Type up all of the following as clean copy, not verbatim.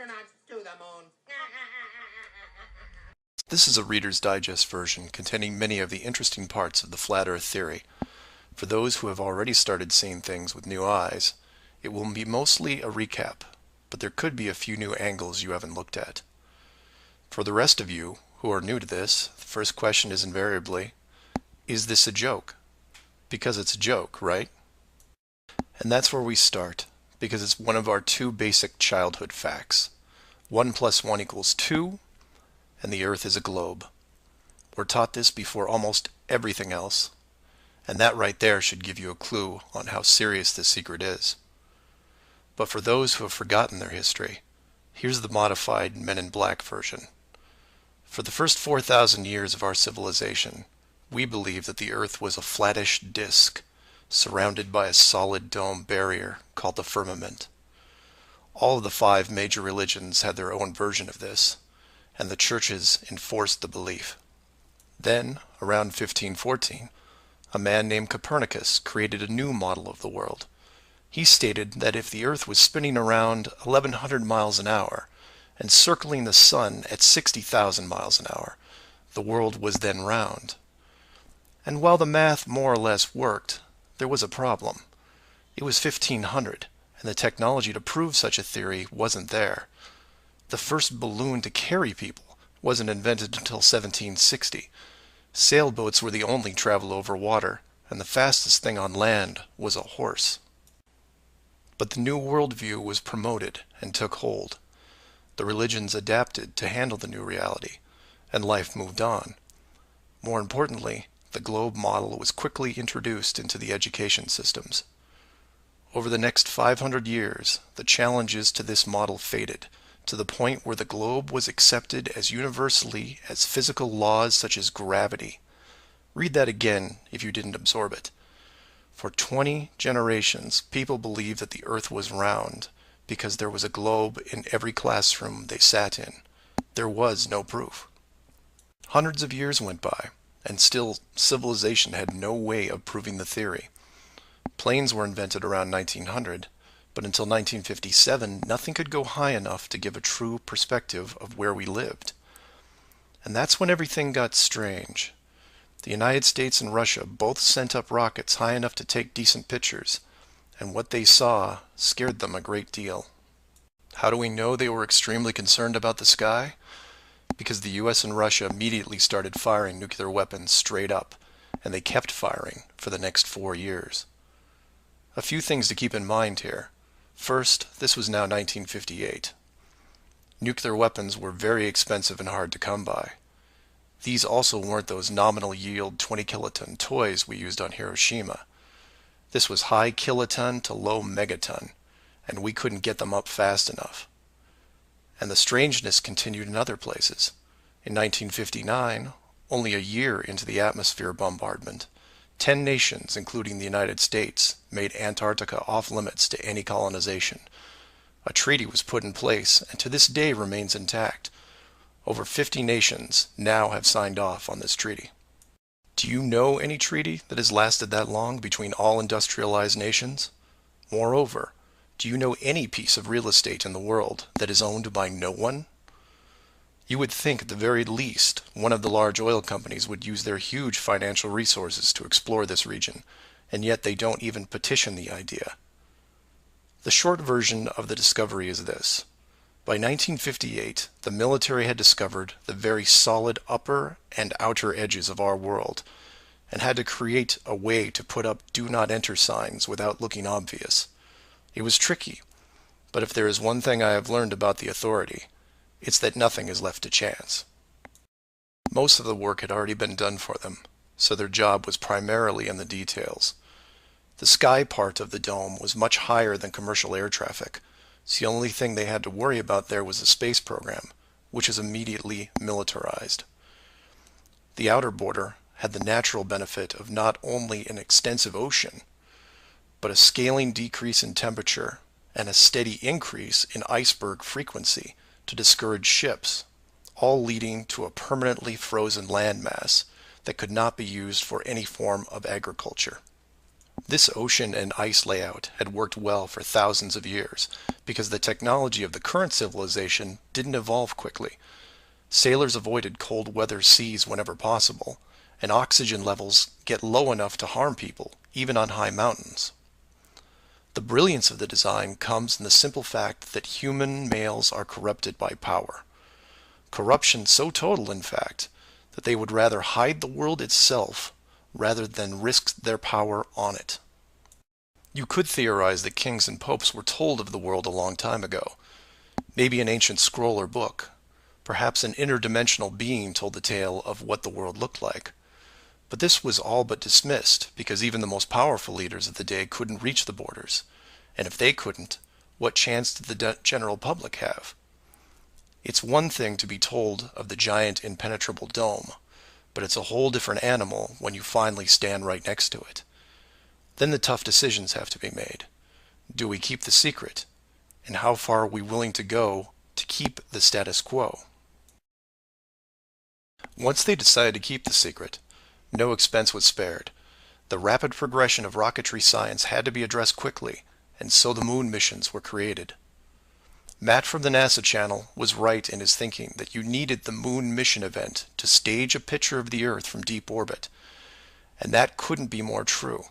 astronauts to the moon. This is a Reader's Digest version containing many of the interesting parts of the flat earth theory. For those who have already started seeing things with new eyes, it will be mostly a recap, but there could be a few new angles you haven't looked at. For the rest of you who are new to this, the first question is invariably, is this a joke? Because it's a joke, right? And that's where we start, because it's one of our two basic childhood facts. 1 + 1 = 2, and the Earth is a globe. We're taught this before almost everything else, and that right there should give you a clue on how serious this secret is. But for those who have forgotten their history, here's the modified Men in Black version. For the first 4,000 years of our civilization, we believed that the Earth was a flattish disk, surrounded by a solid dome barrier called the firmament. All of the 5 major religions had their own version of this, and the churches enforced the belief. Then, around 1514, a man named Copernicus created a new model of the world. He stated that if the Earth was spinning around 1,100 miles an hour and circling the Sun at 60,000 miles an hour, the world was then round. And while the math more or less worked, there was a problem. It was 1500, and the technology to prove such a theory wasn't there. The first balloon to carry people wasn't invented until 1760. Sailboats were the only travel over water, and the fastest thing on land was a horse. But the new worldview was promoted and took hold. The religions adapted to handle the new reality, and life moved on. More importantly, the globe model was quickly introduced into the education systems. Over the next 500 years, the challenges to this model faded, to the point where the globe was accepted as universally as physical laws such as gravity. Read that again if you didn't absorb it. For 20 generations, people believed that the Earth was round because there was a globe in every classroom they sat in. There was no proof. Hundreds of years went by, and still civilization had no way of proving the theory. Planes were invented around 1900, but until 1957, nothing could go high enough to give a true perspective of where we lived. And that's when everything got strange. The United States and Russia both sent up rockets high enough to take decent pictures, and what they saw scared them a great deal. How do we know they were extremely concerned about the sky? Because the US and Russia immediately started firing nuclear weapons straight up, and they kept firing for the next 4 years. A few things to keep in mind here. First, this was now 1958. Nuclear weapons were very expensive and hard to come by. These also weren't those nominal yield 20 kiloton toys we used on Hiroshima. This was high kiloton to low megaton, and we couldn't get them up fast enough. And the strangeness continued in other places. In 1959, only a year into the atmosphere bombardment, 10 nations, including the United States, made Antarctica off-limits to any colonization. A treaty was put in place and to this day remains intact. Over 50 nations now have signed off on this treaty. Do you know any treaty that has lasted that long between all industrialized nations? Moreover, do you know any piece of real estate in the world that is owned by no one? You would think at the very least one of the large oil companies would use their huge financial resources to explore this region, and yet they don't even petition the idea. The short version of the discovery is this. By 1958, the military had discovered the very solid upper and outer edges of our world, and had to create a way to put up "Do Not Enter" signs without looking obvious. It was tricky, but if there is one thing I have learned about the authority, it's that nothing is left to chance. Most of the work had already been done for them, so their job was primarily in the details. The sky part of the dome was much higher than commercial air traffic, so the only thing they had to worry about there was the space program, which is immediately militarized. The outer border had the natural benefit of not only an extensive ocean, but a scaling decrease in temperature and a steady increase in iceberg frequency to discourage ships, all leading to a permanently frozen landmass that could not be used for any form of agriculture. This ocean and ice layout had worked well for thousands of years because the technology of the current civilization didn't evolve quickly. Sailors avoided cold weather seas whenever possible, and oxygen levels get low enough to harm people, even on high mountains. The brilliance of the design comes in the simple fact that human males are corrupted by power. Corruption so total, in fact, that they would rather hide the world itself rather than risk their power on it. You could theorize that kings and popes were told of the world a long time ago. Maybe an ancient scroll or book. Perhaps an interdimensional being told the tale of what the world looked like. But this was all but dismissed because even the most powerful leaders of the day couldn't reach the borders. And if they couldn't, what chance did the general public have? It's one thing to be told of the giant impenetrable dome, but it's a whole different animal when you finally stand right next to it. Then the tough decisions have to be made. Do we keep the secret? And how far are we willing to go to keep the status quo? Once they decided to keep the secret, no expense was spared. The rapid progression of rocketry science had to be addressed quickly, and so the moon missions were created. Matt from the NASA channel was right in his thinking that you needed the moon mission event to stage a picture of the Earth from deep orbit, and that couldn't be more true.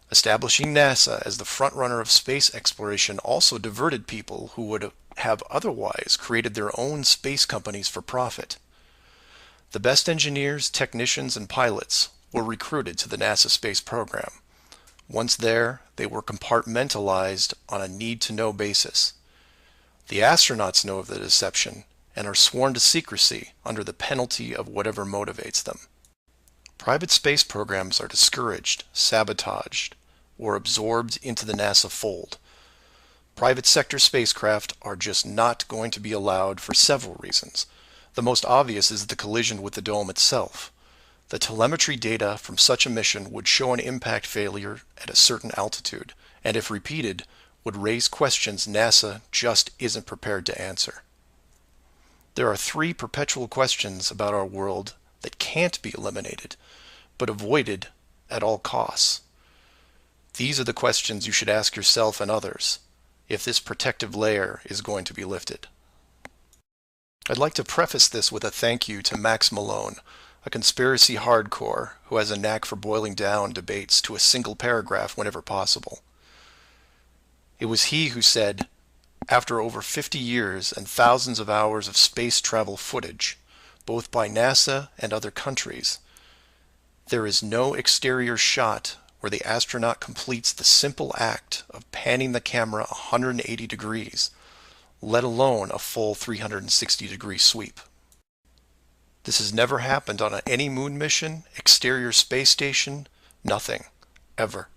Establishing NASA as the frontrunner of space exploration also diverted people who would have otherwise created their own space companies for profit. The best engineers, technicians, and pilots were recruited to the NASA space program. Once there, they were compartmentalized on a need-to-know basis. The astronauts know of the deception and are sworn to secrecy under the penalty of whatever motivates them. Private space programs are discouraged, sabotaged, or absorbed into the NASA fold. Private sector spacecraft are just not going to be allowed for several reasons. The most obvious is the collision with the dome itself. The telemetry data from such a mission would show an impact failure at a certain altitude, and if repeated, would raise questions NASA just isn't prepared to answer. There are three perpetual questions about our world that can't be eliminated, but avoided at all costs. These are the questions you should ask yourself and others if this protective layer is going to be lifted. I'd like to preface this with a thank you to Max Malone, a conspiracy hardcore who has a knack for boiling down debates to a single paragraph whenever possible. It was he who said, after over 50 years and thousands of hours of space travel footage, both by NASA and other countries, there is no exterior shot where the astronaut completes the simple act of panning the camera 180 degrees, let alone a full 360-degree sweep. This has never happened on any moon mission, exterior space station, nothing, ever.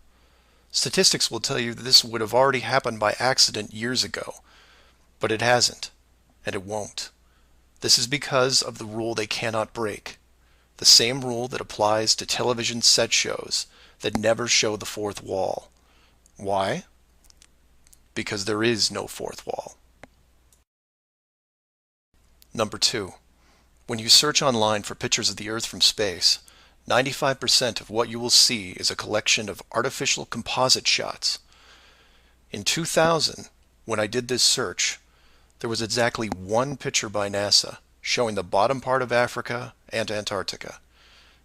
Statistics will tell you that this would have already happened by accident years ago, but it hasn't, and it won't. This is because of the rule they cannot break, the same rule that applies to television set shows that never show the fourth wall. Why? Because there is no fourth wall. Number 2. When you search online for pictures of the Earth from space, 95% of what you will see is a collection of artificial composite shots. In 2000, when I did this search, there was exactly one picture by NASA showing the bottom part of Africa and Antarctica.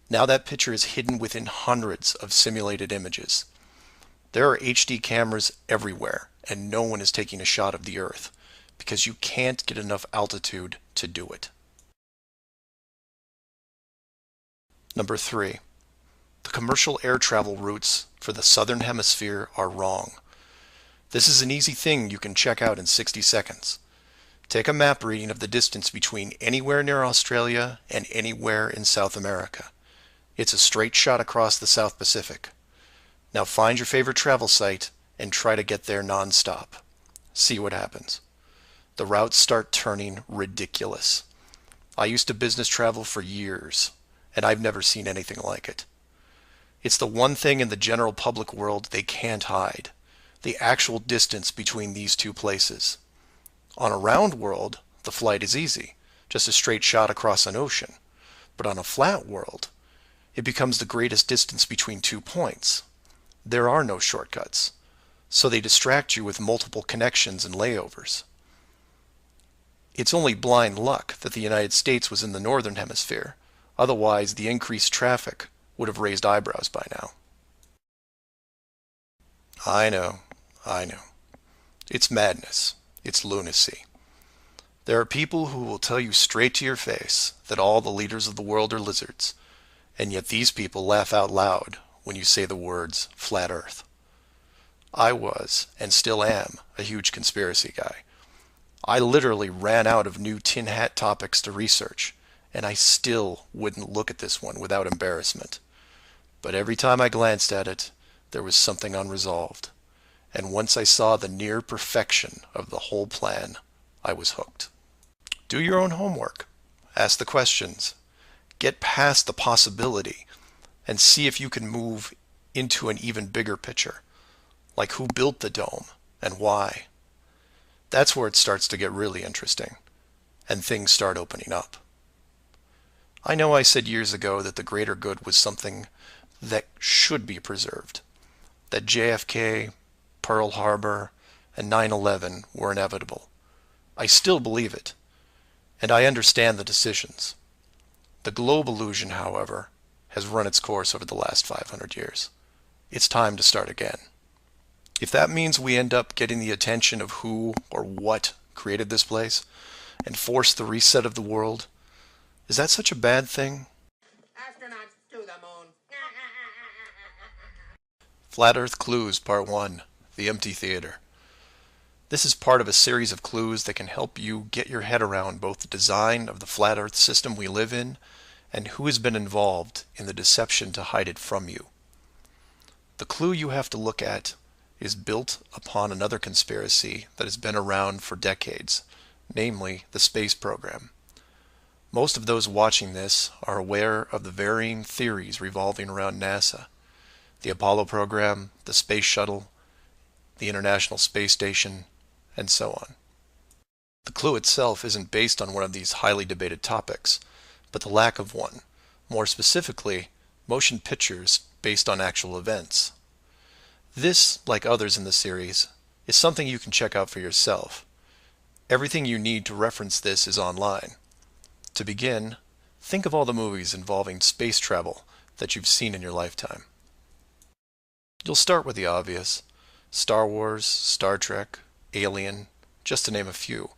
Now that picture is hidden within hundreds of simulated images. There are HD cameras everywhere, and no one is taking a shot of the Earth, because you can't get enough altitude to do it. Number 3. The commercial air travel routes for the southern hemisphere are wrong. This is an easy thing you can check out in 60 seconds. Take a map reading of the distance between anywhere near Australia and anywhere in South America. It's a straight shot across the South Pacific. Now find your favorite travel site and try to get there non-stop. See what happens. The routes start turning ridiculous. I used to business travel for years, and I've never seen anything like it. It's the one thing in the general public world they can't hide, the actual distance between these two places. On a round world, the flight is easy, just a straight shot across an ocean. But on a flat world, it becomes the greatest distance between 2 points. There are no shortcuts, so they distract you with multiple connections and layovers. It's only blind luck that the United States was in the northern hemisphere. Otherwise, the increased traffic would have raised eyebrows by now. I know, I know. It's madness. It's lunacy. There are people who will tell you straight to your face that all the leaders of the world are lizards, and yet these people laugh out loud when you say the words flat earth. I was, and still am, a huge conspiracy guy. I literally ran out of new tin hat topics to research, and I still wouldn't look at this one without embarrassment. But every time I glanced at it, there was something unresolved. And once I saw the near perfection of the whole plan, I was hooked. Do your own homework. Ask the questions. Get past the possibility and see if you can move into an even bigger picture, like who built the dome and why. That's where it starts to get really interesting, and things start opening up. I know I said years ago that the greater good was something that should be preserved, that JFK, Pearl Harbor, and 9/11 were inevitable. I still believe it, and I understand the decisions. The globe illusion, however, has run its course over the last 500 years. It's time to start again. If that means we end up getting the attention of who or what created this place and force the reset of the world, is that such a bad thing? Astronauts to the moon. Flat Earth Clues Part 1, The Empty Theater. This is part of a series of clues that can help you get your head around both the design of the flat Earth system we live in and who has been involved in the deception to hide it from you. The clue you have to look at is built upon another conspiracy that has been around for decades, namely the space program. Most of those watching this are aware of the varying theories revolving around NASA, the Apollo program, the Space Shuttle, the International Space Station, and so on. The clue itself isn't based on one of these highly debated topics, but the lack of one, more specifically, motion pictures based on actual events. This, like others in the series, is something you can check out for yourself. Everything you need to reference this is online. To begin, think of all the movies involving space travel that you've seen in your lifetime. You'll start with the obvious: Star Wars, Star Trek, Alien, just to name a few.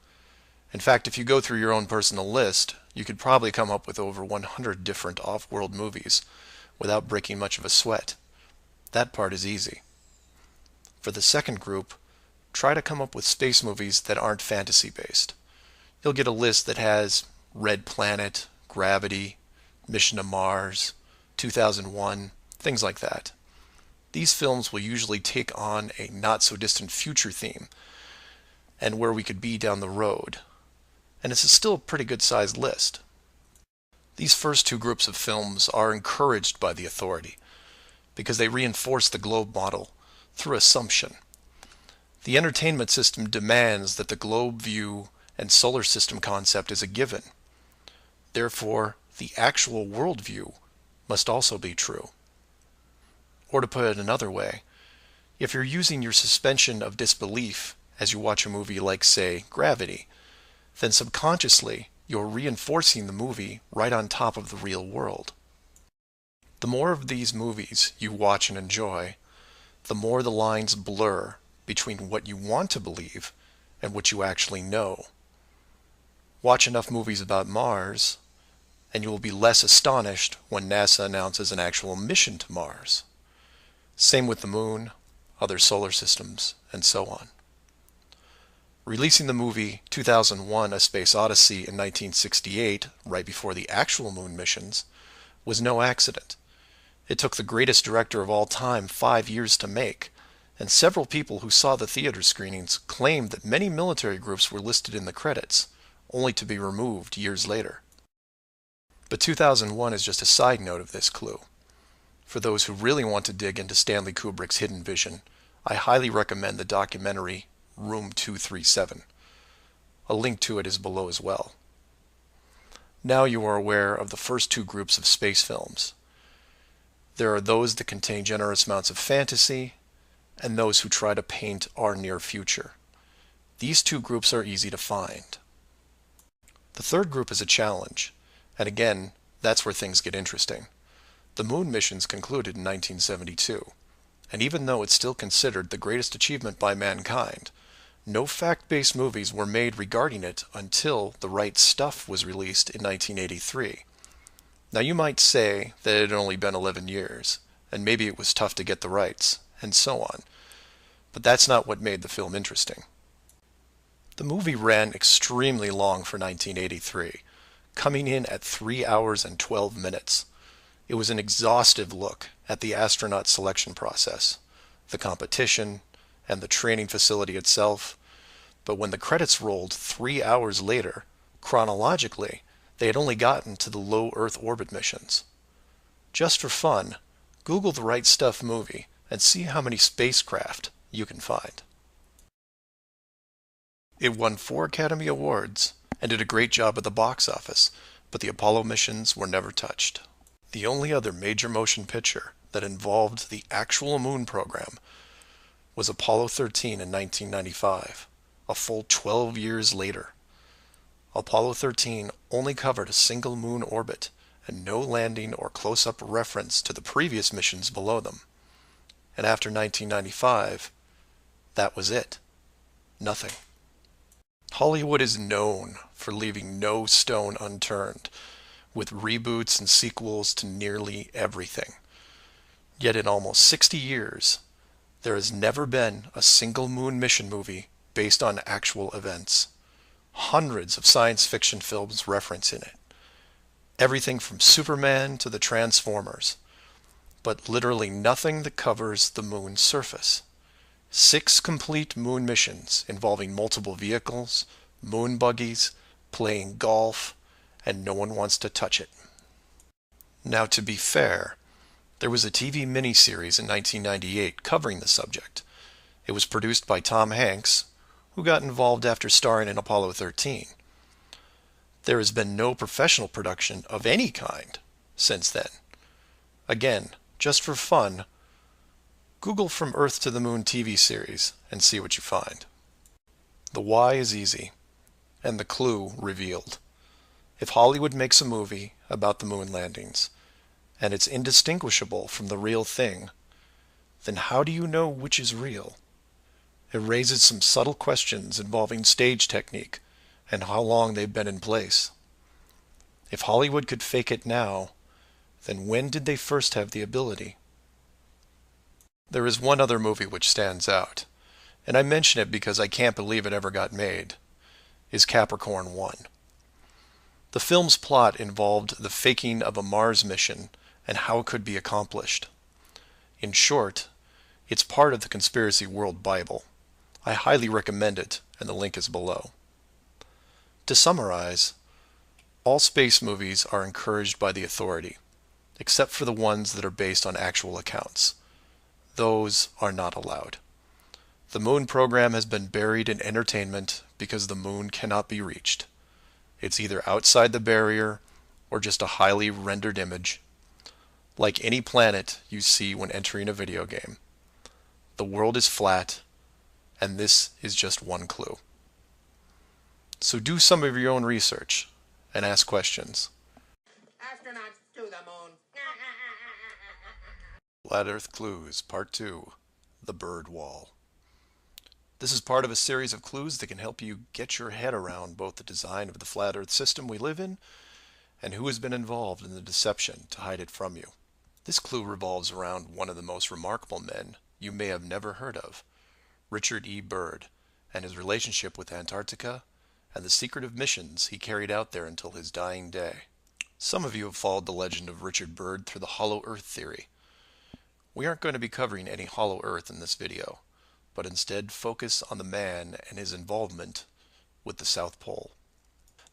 In fact, if you go through your own personal list, you could probably come up with over 100 different off-world movies without breaking much of a sweat. That part is easy. For the second group, try to come up with space movies that aren't fantasy-based. You'll get a list that has Red Planet, Gravity, Mission to Mars, 2001, things like that. These films will usually take on a not-so-distant future theme and where we could be down the road. And it's still a pretty good-sized list. These first two groups of films are encouraged by the authority because they reinforce the globe model through assumption. The entertainment system demands that the globe view and solar system concept is a given. Therefore, the actual worldview must also be true. Or to put it another way, if you're using your suspension of disbelief as you watch a movie like, say, Gravity, then subconsciously you're reinforcing the movie right on top of the real world. The more of these movies you watch and enjoy, the more the lines blur between what you want to believe and what you actually know. Watch enough movies about Mars, and you will be less astonished when NASA announces an actual mission to Mars. Same with the moon, other solar systems, and so on. Releasing the movie 2001: A Space Odyssey in 1968, right before the actual moon missions, was no accident. It took the greatest director of all time 5 years to make, and several people who saw the theater screenings claimed that many military groups were listed in the credits, only to be removed years later. But 2001 is just a side note of this clue. For those who really want to dig into Stanley Kubrick's hidden vision, I highly recommend the documentary Room 237. A link to it is below as well. Now you are aware of the first two groups of space films. There are those that contain generous amounts of fantasy, and those who try to paint our near future. These two groups are easy to find. The third group is a challenge, and again, that's where things get interesting. The moon missions concluded in 1972, and even though it's still considered the greatest achievement by mankind, no fact-based movies were made regarding it until The Right Stuff was released in 1983. Now you might say that it had only been 11 years, and maybe it was tough to get the rights, and so on. But that's not what made the film interesting. The movie ran extremely long for 1983, coming in at 3 hours and 12 minutes. It was an exhaustive look at the astronaut selection process, the competition, and the training facility itself. But when the credits rolled 3 hours later, chronologically, they had only gotten to the low Earth orbit missions. Just for fun, Google The Right Stuff movie and see how many spacecraft you can find. It won 4 Academy Awards and did a great job at the box office, but the Apollo missions were never touched. The only other major motion picture that involved the actual moon program was Apollo 13 in 1995, a full 12 years later. Apollo 13 only covered a single moon orbit and no landing or close-up reference to the previous missions below them. And after 1995, that was it. Nothing. Hollywood is known for leaving no stone unturned, with reboots and sequels to nearly everything. Yet in almost 60 years, there has never been a single moon mission movie based on actual events. Hundreds of science fiction films reference in it. Everything from Superman to the Transformers. But literally nothing that covers the moon's surface. 6 complete moon missions involving multiple vehicles, moon buggies, playing golf, and no one wants to touch it. Now, to be fair, there was a TV miniseries in 1998 covering the subject. It was produced by Tom Hanks, who got involved after starring in Apollo 13. There has been no professional production of any kind since then. Again, just for fun, Google From Earth to the Moon TV series and see what you find. The why is easy, and the clue revealed. If Hollywood makes a movie about the moon landings, and it's indistinguishable from the real thing, then how do you know which is real? It raises some subtle questions involving stage technique and how long they've been in place. If Hollywood could fake it now, then when did they first have the ability? There is one other movie which stands out, and I mention it because I can't believe it ever got made, is Capricorn 1. The film's plot involved the faking of a Mars mission and how it could be accomplished. In short, it's part of the Conspiracy World Bible. I highly recommend it, and the link is below. To summarize, all space movies are encouraged by the authority, except for the ones that are based on actual accounts. Those are not allowed. The moon program has been buried in entertainment because the moon cannot be reached. It's either outside the barrier or just a highly rendered image, like any planet you see when entering a video game. The world is flat, and this is just one clue. So do some of your own research and ask questions. Astronauts to the moon. Flat Earth Clues, Part 2, The Bird Wall. This is part of a series of clues that can help you get your head around both the design of the flat Earth system we live in and who has been involved in the deception to hide it from you. This clue revolves around one of the most remarkable men you may have never heard of, Richard E. Byrd, and his relationship with Antarctica and the secretive missions he carried out there until his dying day. Some of you have followed the legend of Richard Byrd through the Hollow Earth theory. We aren't going to be covering any Hollow Earth in this video, but instead focus on the man and his involvement with the South Pole.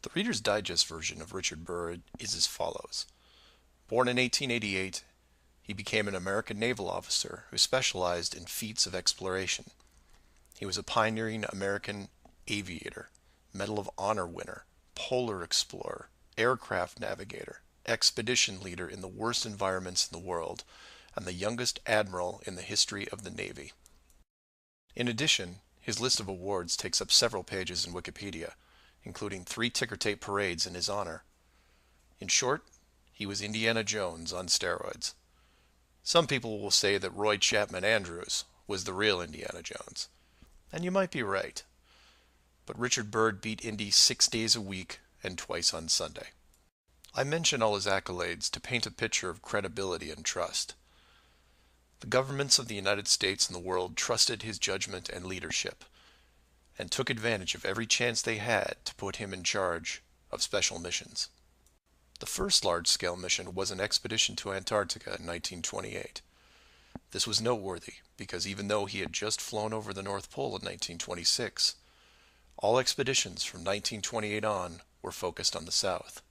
The Reader's Digest version of Richard Byrd is as follows. Born in 1888, he became an American naval officer who specialized in feats of exploration. He was a pioneering American aviator, Medal of Honor winner, polar explorer, aircraft navigator, expedition leader in the worst environments in the world, and the youngest admiral in the history of the Navy. In addition, his list of awards takes up several pages in Wikipedia, including 3 ticker tape parades in his honor. In short, he was Indiana Jones on steroids. Some people will say that Roy Chapman Andrews was the real Indiana Jones. And you might be right. But Richard Byrd beat Indy 6 days a week and twice on Sunday. I mention all his accolades to paint a picture of credibility and trust. The governments of the United States and the world trusted his judgment and leadership, and took advantage of every chance they had to put him in charge of special missions. The first large-scale mission was an expedition to Antarctica in 1928. This was noteworthy because even though he had just flown over the North Pole in 1926, all expeditions from 1928 on were focused on the South.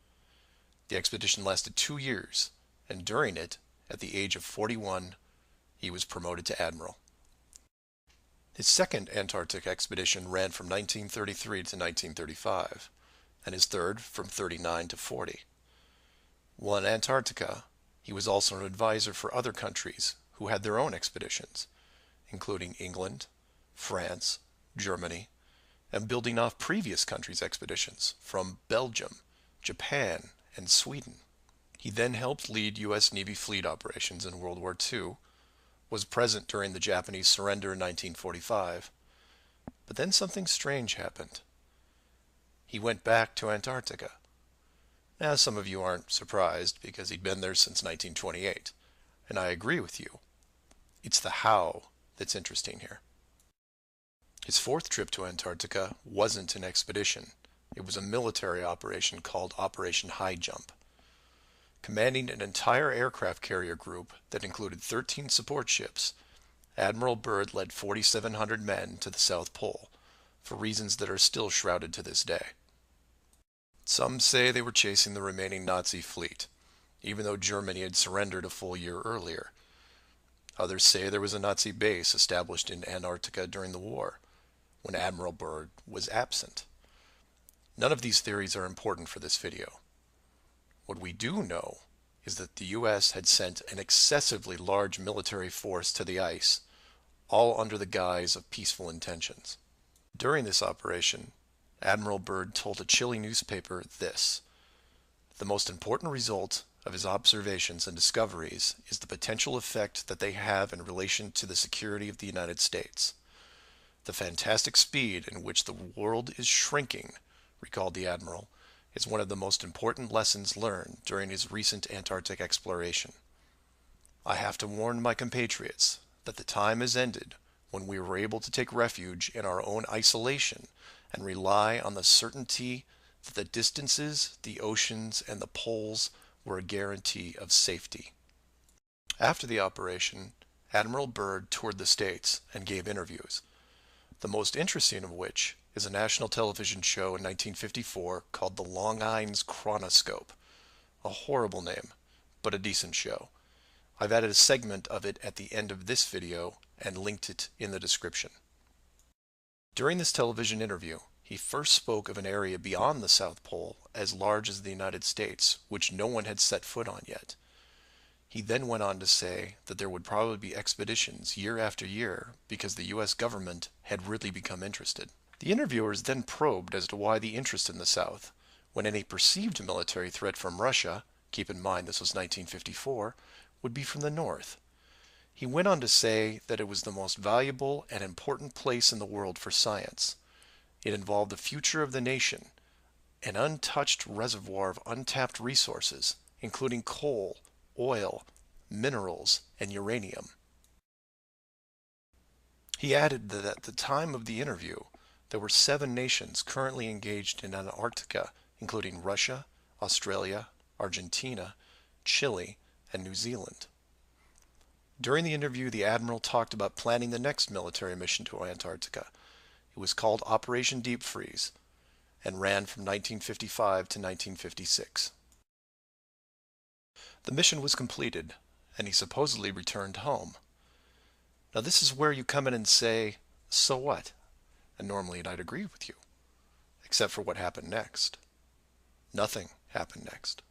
The expedition lasted 2 years, and during it, at the age of 41, he was promoted to admiral. His second Antarctic expedition ran from 1933 to 1935, and his third from 39 to 40. While in Antarctica, he was also an advisor for other countries who had their own expeditions, including England, France, Germany, and building off previous countries' expeditions from Belgium, Japan, and Sweden. He then helped lead U.S. Navy fleet operations in World War II, was present during the Japanese surrender in 1945, but then something strange happened. He went back to Antarctica. Now, some of you aren't surprised because he'd been there since 1928, and I agree with you. It's the how that's interesting here. His fourth trip to Antarctica wasn't an expedition. It was a military operation called Operation High Jump. Commanding an entire aircraft carrier group that included 13 support ships, Admiral Byrd led 4,700 men to the South Pole, for reasons that are still shrouded to this day. Some say they were chasing the remaining Nazi fleet, even though Germany had surrendered a full year earlier. Others say there was a Nazi base established in Antarctica during the war, when Admiral Byrd was absent. None of these theories are important for this video. What we do know is that the U.S. had sent an excessively large military force to the ice, all under the guise of peaceful intentions. During this operation, Admiral Byrd told a Chile newspaper this: "The most important result of his observations and discoveries is the potential effect that they have in relation to the security of the United States. The fantastic speed in which the world is shrinking," recalled the Admiral, "is one of the most important lessons learned during his recent Antarctic exploration. I have to warn my compatriots that the time has ended when we were able to take refuge in our own isolation and rely on the certainty that the distances, the oceans, and the poles were a guarantee of safety." After the operation, Admiral Byrd toured the States and gave interviews, the most interesting of which is a national television show in 1954 called The Longines Chronoscope. A horrible name, but a decent show. I've added a segment of it at the end of this video and linked it in the description. During this television interview, he first spoke of an area beyond the South Pole as large as the United States, which no one had set foot on yet. He then went on to say that there would probably be expeditions year after year because the U.S. government had really become interested. The interviewers then probed as to why the interest in the South, when any perceived military threat from Russia, keep in mind this was 1954, would be from the North. He went on to say that it was the most valuable and important place in the world for science. It involved the future of the nation, an untouched reservoir of untapped resources, including coal, oil, minerals, and uranium. He added that at the time of the interview, there were 7 nations currently engaged in Antarctica, including Russia, Australia, Argentina, Chile, and New Zealand. During the interview, the Admiral talked about planning the next military mission to Antarctica. It was called Operation Deep Freeze and ran from 1955 to 1956. The mission was completed, and he supposedly returned home. Now this is where you come in and say, so what? And normally I'd agree with you, except for what happened next. Nothing happened next.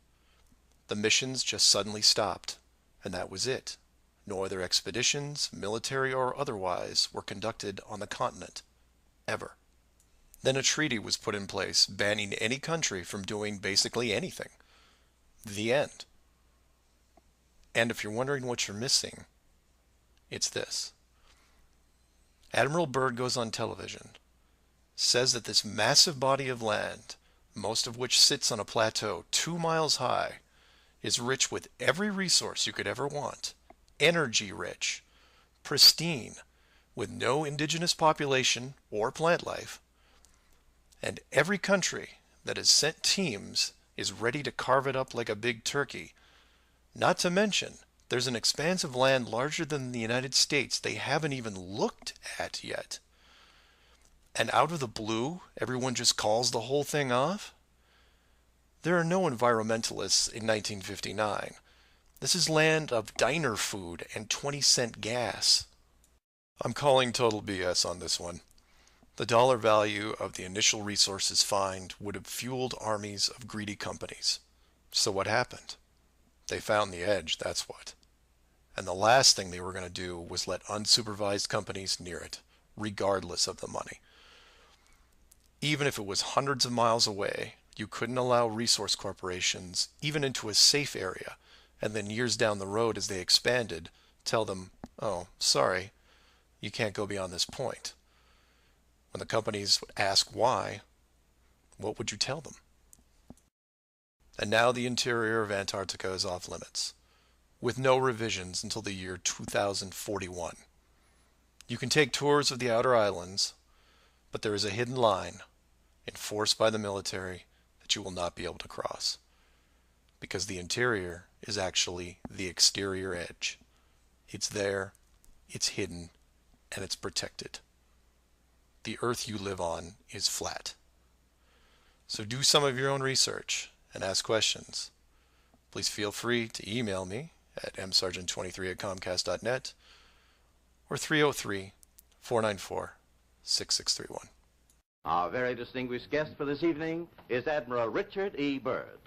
The missions just suddenly stopped, and that was it. No other expeditions, military or otherwise, were conducted on the continent, ever. Then a treaty was put in place banning any country from doing basically anything. The end. And if you're wondering what you're missing, it's this. Admiral Byrd goes on television, says that this massive body of land, most of which sits on a plateau 2 miles high, is rich with every resource you could ever want, energy rich, pristine, with no indigenous population or plant life, and every country that has sent teams is ready to carve it up like a big turkey. Not to mention, there's an expanse of land larger than the United States they haven't even looked at yet. And out of the blue, everyone just calls the whole thing off? There are no environmentalists in 1959. This is land of diner food and 20-cent gas. I'm calling total BS on this one. The dollar value of the initial resources find would have fueled armies of greedy companies. So what happened? They found the edge, that's what. And the last thing they were going to do was let unsupervised companies near it, regardless of the money. Even if it was hundreds of miles away, you couldn't allow resource corporations even into a safe area, and then years down the road as they expanded, tell them, oh, sorry, you can't go beyond this point. When the companies would ask why, what would you tell them? And now the interior of Antarctica is off limits, with no revisions until the year 2041. You can take tours of the outer islands, but there is a hidden line, enforced by the military, that you will not be able to cross. Because the interior is actually the exterior edge. It's there, it's hidden, and it's protected. The Earth you live on is flat. So do some of your own research and ask questions. Please feel free to email me at msargent23@comcast.net or 303-494-6631. Our very distinguished guest for this evening is Admiral Richard E. Byrd.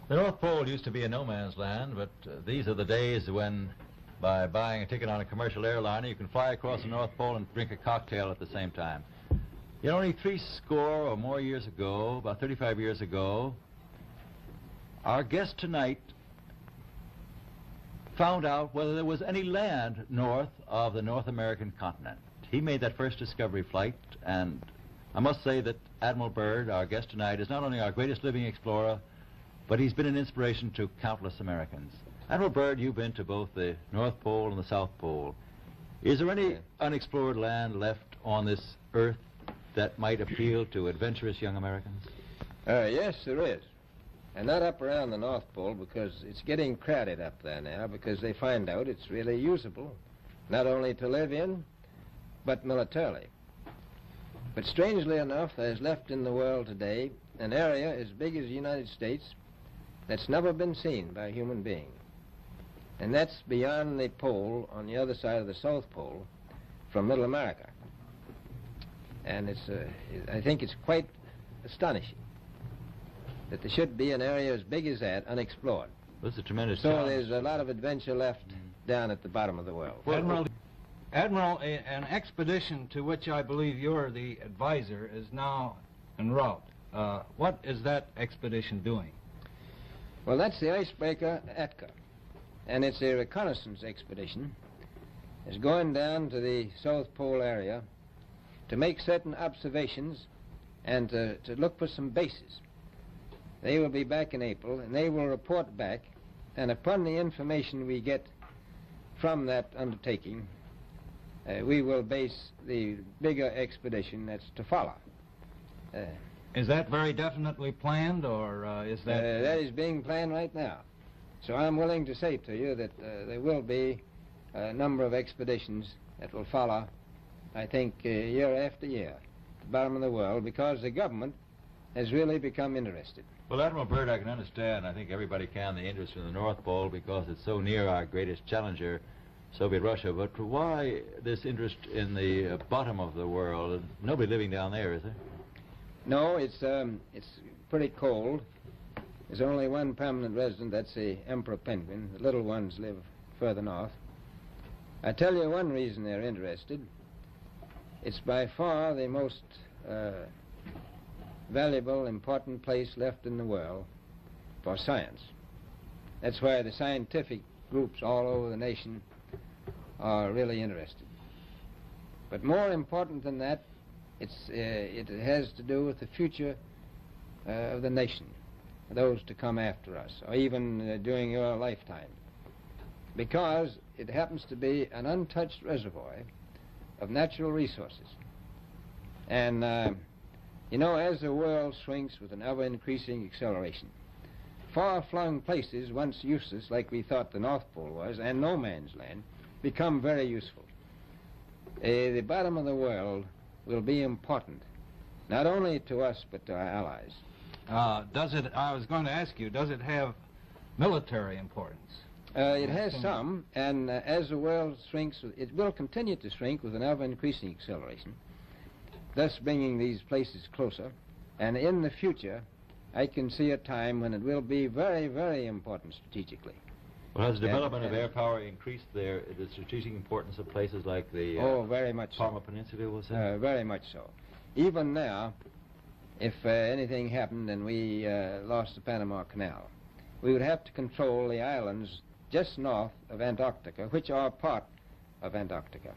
The North Pole used to be a no man's land, but these are the days when, by buying a ticket on a commercial airliner, you can fly across the North Pole and drink a cocktail at the same time. Yet only 30 or more years ago, about 35 years ago, our guest tonight found out whether there was any land north of the North American continent. He made that first discovery flight, and I must say that Admiral Byrd, our guest tonight, is not only our greatest living explorer, but he's been an inspiration to countless Americans. Admiral Byrd, you've been to both the North Pole and the South Pole. Is there any unexplored land left on this Earth that might appeal to adventurous young Americans? Yes, there is. And not up around the North Pole, because it's getting crowded up there now, because they find out it's really usable, not only to live in, but militarily. But strangely enough, there's left in the world today an area as big as the United States that's never been seen by a human being. And that's beyond the pole on the other side of the South Pole from Middle America. And I think it's quite astonishing that there should be an area as big as that unexplored. That's a tremendous So challenge. there's a lot of adventure left down at the bottom of the world. Admiral, an expedition to which I believe you're the advisor is now en route. What is that expedition doing? Well, that's the icebreaker Atka, and it's a reconnaissance expedition. It's going down to the South Pole area to make certain observations and to look for some bases. They will be back in April, and they will report back, and upon the information we get from that undertaking, we will base the bigger expedition that's to follow. Is that very definitely planned, or is that... That is being planned right now. So I'm willing to say to you that there will be a number of expeditions that will follow, I think, year after year, at the bottom of the world, because the government has really become interested. Well, Admiral Byrd, I can understand, I think everybody can, the interest in the North Pole because it's so near our greatest challenger, Soviet Russia. But why this interest in the bottom of the world? Nobody living down there, is there? No, it's pretty cold. There's only one permanent resident, that's the emperor penguin. The little ones live further north. I tell you one reason they're interested. It's by far the most valuable, important place left in the world for science. That's why the scientific groups all over the nation are really interested. But more important than that, it has to do with the future of the nation, those to come after us, or even during your lifetime, because it happens to be an untouched reservoir of natural resources. And, you know, as the world shrinks with an ever-increasing acceleration, far-flung places, once useless, like we thought the North Pole was, and no man's land, become very useful. The bottom of the world will be important, not only to us, but to our allies. I was going to ask you, does it have military importance? It has some, and as the world shrinks, it will continue to shrink with an ever-increasing acceleration, thus bringing these places closer. And in the future, I can see a time when it will be very, very important strategically. Well, has the development of air power increased the strategic importance of places like the very much Parma Peninsula, was it? Very much so. Even now, if anything happened and we lost the Panama Canal, we would have to control the islands just north of Antarctica, which are part of Antarctica.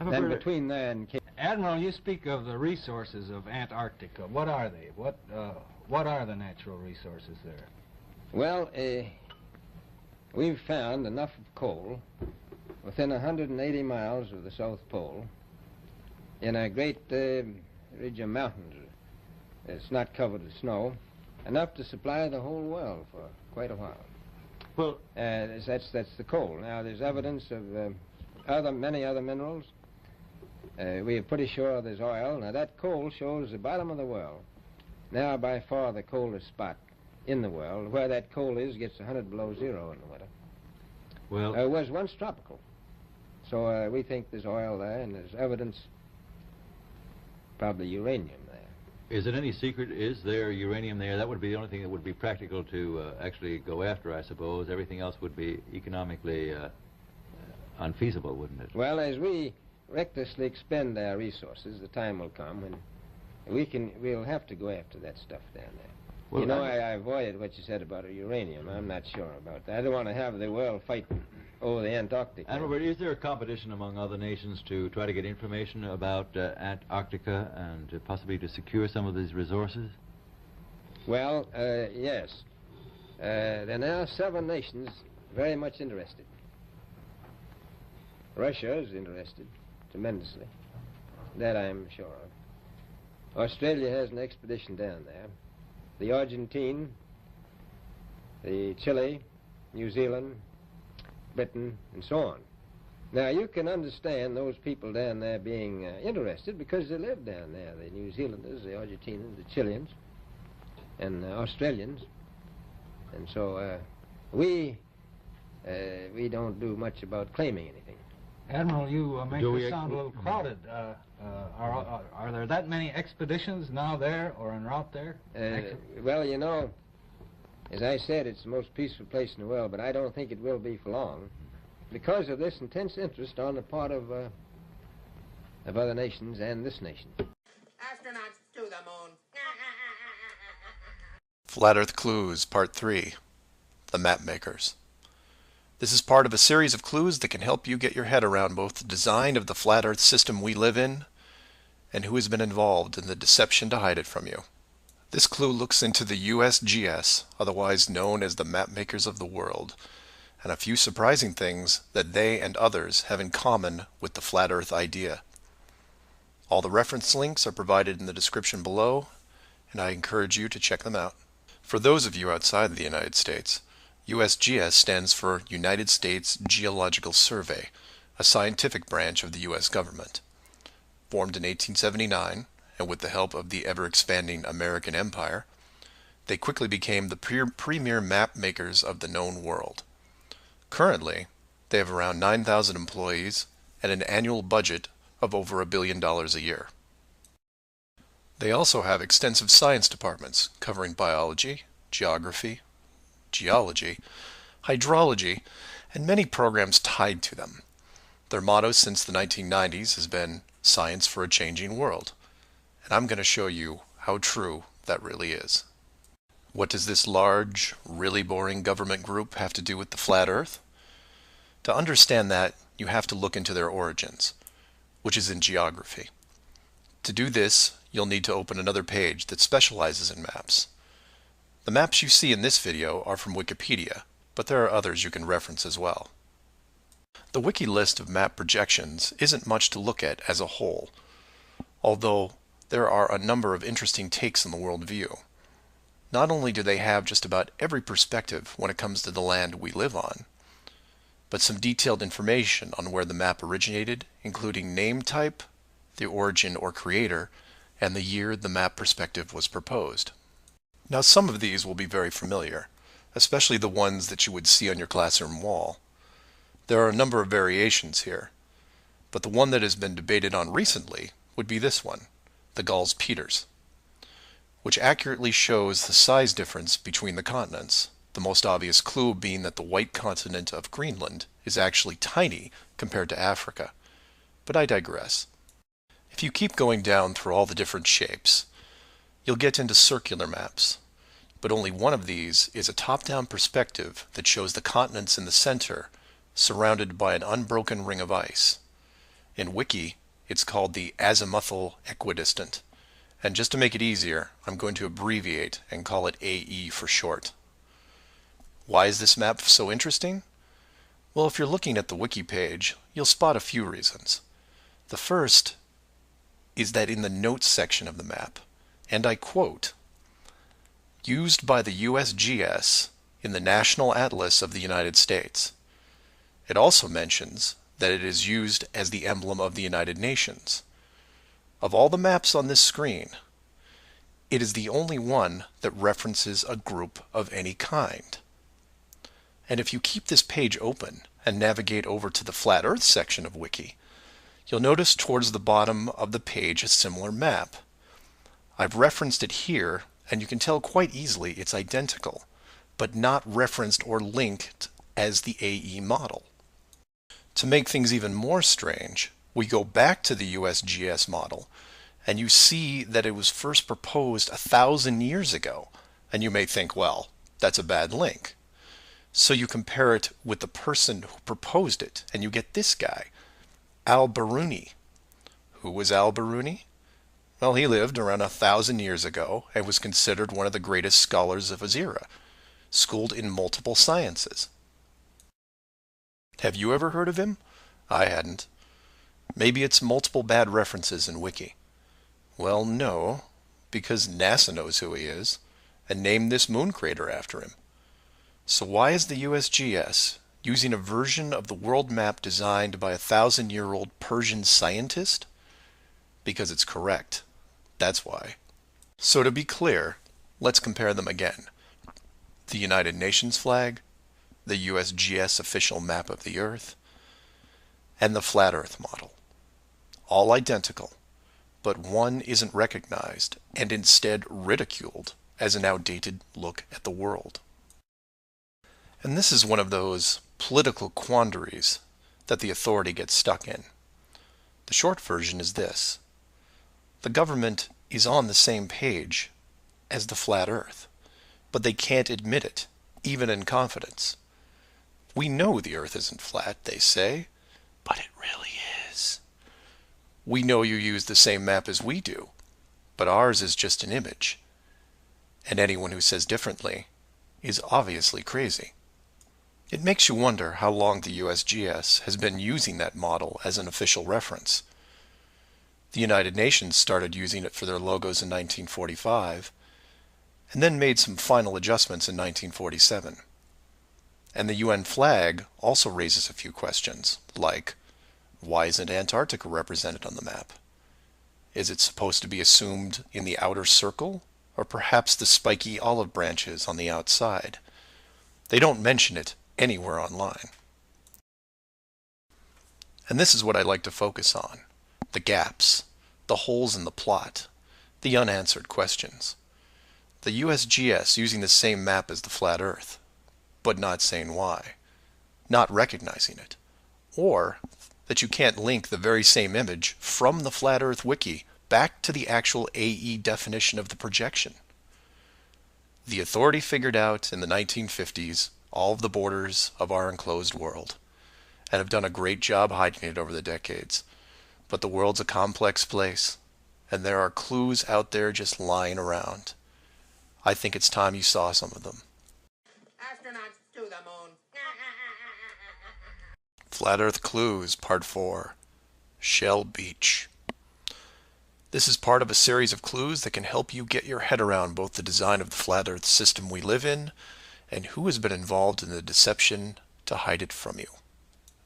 Then between there and Cape... Admiral, you speak of the resources of Antarctica. What are they? What are the natural resources there? Well, we've found enough of coal within 180 miles of the South Pole in a great ridge of mountains. It's not covered with snow, enough to supply the whole world for quite a while. Well, that's the coal. Now, there's evidence of many other minerals. We are pretty sure there's oil. Now, that coal shows the bottom of the world. Now, by far the coldest spot in the world. Where that coal is gets 100 below zero in the winter. Well, it was once tropical. So we think there's oil there, and there's evidence, probably uranium there. is it any secret, is there uranium there? That would be the only thing that would be practical to actually go after, I suppose. Everything else would be economically unfeasible, wouldn't it? Well, as we recklessly expend our resources, the time will come when we'll have to go after that stuff down there. Well, you know, I avoided what you said about uranium. I'm not sure about that. I don't want to have the world fight over the Antarctic. And Robert, is there a competition among other nations to try to get information about Antarctica and possibly to secure some of these resources? Well, yes. There are now 7 nations very much interested. Russia is interested tremendously. That I'm sure of. Australia has an expedition down there. The Argentine, the Chile, New Zealand, Britain, and so on. Now, you can understand those people down there being interested because they live down there, the New Zealanders, the Argentinians, the Chileans, and the Australians. And so we don't do much about claiming anything. Admiral, you make this sound a little crowded. Are there that many expeditions now there or en route there? Well, you know, as I said, it's the most peaceful place in the world, but I don't think it will be for long because of this intense interest on the part of other nations and this nation. Astronauts to the moon. Flat Earth Clues, Part 3, The Map Makers. This is part of a series of clues that can help you get your head around both the design of the flat Earth system we live in and who has been involved in the deception to hide it from you. This clue looks into the USGS, otherwise known as the map makers of the world, and a few surprising things that they and others have in common with the flat Earth idea. All the reference links are provided in the description below, and I encourage you to check them out. For those of you outside of the United States, USGS stands for United States Geological Survey, a scientific branch of the U.S. government. Formed in 1879, and with the help of the ever-expanding American Empire, they quickly became the premier map makers of the known world. Currently, they have around 9,000 employees and an annual budget of over $1 billion a year. They also have extensive science departments covering biology, geography, geology, hydrology, and many programs tied to them. Their motto since the 1990s has been "Science for a Changing World," and I'm going to show you how true that really is. What does this large, really boring government group have to do with the flat Earth? To understand that, you have to look into their origins, which is in geography. To do this, you'll need to open another page that specializes in maps. The maps you see in this video are from Wikipedia, but there are others you can reference as well. The wiki list of map projections isn't much to look at as a whole, although there are a number of interesting takes on the world view. Not only do they have just about every perspective when it comes to the land we live on, but some detailed information on where the map originated, including name type, the origin or creator, and the year the map perspective was proposed. Now, some of these will be very familiar, especially the ones that you would see on your classroom wall. There are a number of variations here, but the one that has been debated on recently would be this one, the Gauls-Peters, which accurately shows the size difference between the continents, the most obvious clue being that the white continent of Greenland is actually tiny compared to Africa. But I digress. If you keep going down through all the different shapes, you'll get into circular maps, but only one of these is a top-down perspective that shows the continents in the center, surrounded by an unbroken ring of ice. In Wiki, it's called the azimuthal equidistant, and just to make it easier, I'm going to abbreviate and call it AE for short. Why is this map so interesting? Well, if you're looking at the Wiki page, you'll spot a few reasons. The first is that in the notes section of the map, and I quote, "Used by the USGS in the National Atlas of the United States." It also mentions that it is used as the emblem of the United Nations. Of all the maps on this screen, it is the only one that references a group of any kind. And if you keep this page open and navigate over to the Flat Earth section of Wiki, you'll notice towards the bottom of the page a similar map. I've referenced it here, and you can tell quite easily it's identical, but not referenced or linked as the AE model. To make things even more strange, we go back to the USGS model, and you see that it was first proposed 1,000 years ago, and you may think, well, that's a bad link. So you compare it with the person who proposed it, and you get this guy, Al-Biruni. Who was Al-Biruni? Well, he lived around 1,000 years ago and was considered one of the greatest scholars of his era, schooled in multiple sciences. Have you ever heard of him? I hadn't. Maybe it's multiple bad references in Wiki. Well, no, because NASA knows who he is and named this moon crater after him. So why is the USGS using a version of the world map designed by a 1,000-year-old Persian scientist? Because it's correct. That's why. So to be clear, let's compare them again. The United Nations flag, the USGS official map of the Earth, and the Flat Earth model. All identical, but one isn't recognized and instead ridiculed as an outdated look at the world. And this is one of those political quandaries that the authority gets stuck in. The short version is this. The government is on the same page as the flat Earth, but they can't admit it, even in confidence. We know the Earth isn't flat, they say, but it really is. We know you use the same map as we do, but ours is just an image. And anyone who says differently is obviously crazy. It makes you wonder how long the USGS has been using that model as an official reference. The United Nations started using it for their logos in 1945, and then made some final adjustments in 1947. And the UN flag also raises a few questions, like, why isn't Antarctica represented on the map? Is it supposed to be assumed in the outer circle, or perhaps the spiky olive branches on the outside? They don't mention it anywhere online. And this is what I like to focus on: the gaps, the holes in the plot, the unanswered questions. The USGS using the same map as the flat Earth, but not saying why. not recognizing it, or that you can't link the very same image from the Flat Earth Wiki back to the actual AE definition of the projection. The Authority figured out in the 1950s all of the borders of our enclosed world, and have done a great job hiding it over the decades. But the world's a complex place, and there are clues out there just lying around. I think it's time you saw some of them. Astronauts to the moon. Flat Earth Clues, Part 4, Shell Beach. This is part of a series of clues that can help you get your head around both the design of the flat Earth system we live in and who has been involved in the deception to hide it from you.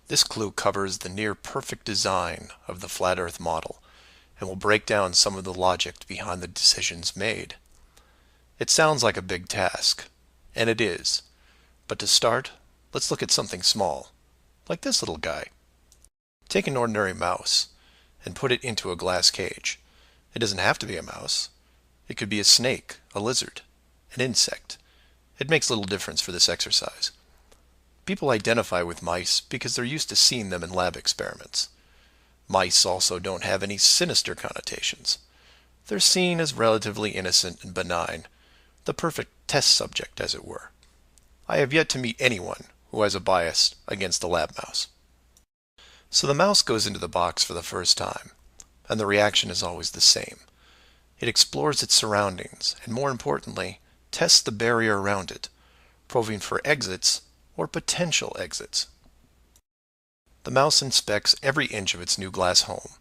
This clue covers the near-perfect design of the flat Earth model and will break down some of the logic behind the decisions made. It sounds like a big task, and it is, but to start, let's look at something small, like this little guy. Take an ordinary mouse and put it into a glass cage. It doesn't have to be a mouse. It could be a snake, a lizard, an insect. It makes little difference for this exercise. People identify with mice because they're used to seeing them in lab experiments. Mice also don't have any sinister connotations. They're seen as relatively innocent and benign, the perfect test subject, as it were. I have yet to meet anyone who has a bias against the lab mouse. So the mouse goes into the box for the first time, and the reaction is always the same. It explores its surroundings, and more importantly, tests the barrier around it, probing for exits or potential exits. The mouse inspects every inch of its new glass home,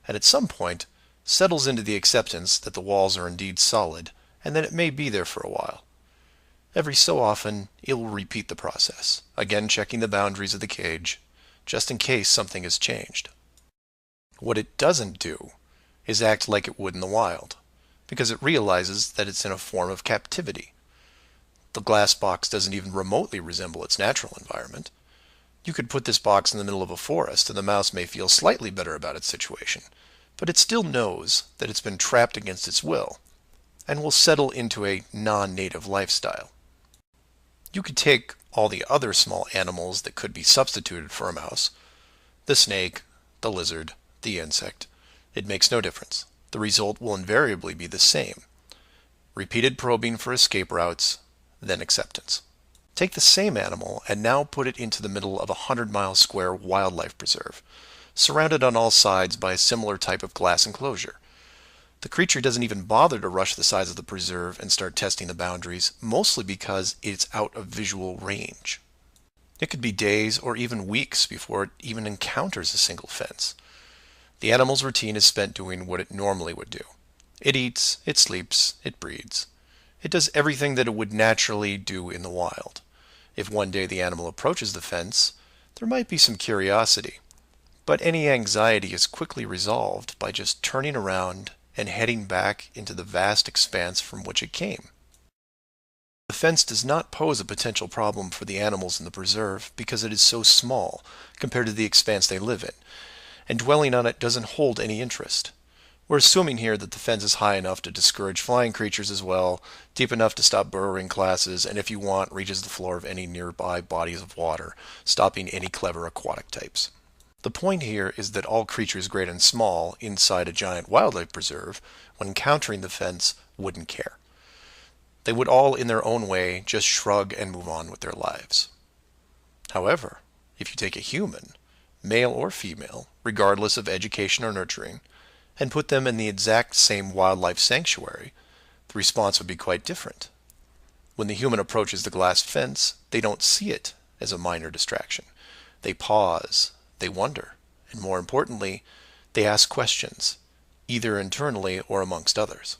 and at some point settles into the acceptance that the walls are indeed solid, and that it may be there for a while. Every so often, it will repeat the process, again checking the boundaries of the cage, just in case something has changed. What it doesn't do is act like it would in the wild, because it realizes that it's in a form of captivity. The glass box doesn't even remotely resemble its natural environment. You could put this box in the middle of a forest and the mouse may feel slightly better about its situation, but it still knows that it's been trapped against its will, and will settle into a non-native lifestyle. You could take all the other small animals that could be substituted for a mouse, the snake, the lizard, the insect. It makes no difference. The result will invariably be the same. Repeated probing for escape routes, then acceptance. Take the same animal and now put it into the middle of a 100-mile square wildlife preserve, surrounded on all sides by a similar type of glass enclosure. The creature doesn't even bother to rush the size of the preserve and start testing the boundaries, mostly because it's out of visual range. It could be days or even weeks before it even encounters a single fence. The animal's routine is spent doing what it normally would do. It eats, it sleeps, it breeds. It does everything that it would naturally do in the wild. If one day the animal approaches the fence, there might be some curiosity, but any anxiety is quickly resolved by just turning around and heading back into the vast expanse from which it came. The fence does not pose a potential problem for the animals in the preserve because it is so small compared to the expanse they live in, and dwelling on it doesn't hold any interest. We're assuming here that the fence is high enough to discourage flying creatures as well, deep enough to stop burrowing classes, and if you want, reaches the floor of any nearby bodies of water, stopping any clever aquatic types. The point here is that all creatures great and small inside a giant wildlife preserve, when encountering the fence, wouldn't care. They would all, in their own way, just shrug and move on with their lives. However, if you take a human, male or female, regardless of education or nurturing, and put them in the exact same wildlife sanctuary, the response would be quite different. When the human approaches the glass fence, they don't see it as a minor distraction. They pause, they wonder, and more importantly, they ask questions, either internally or amongst others.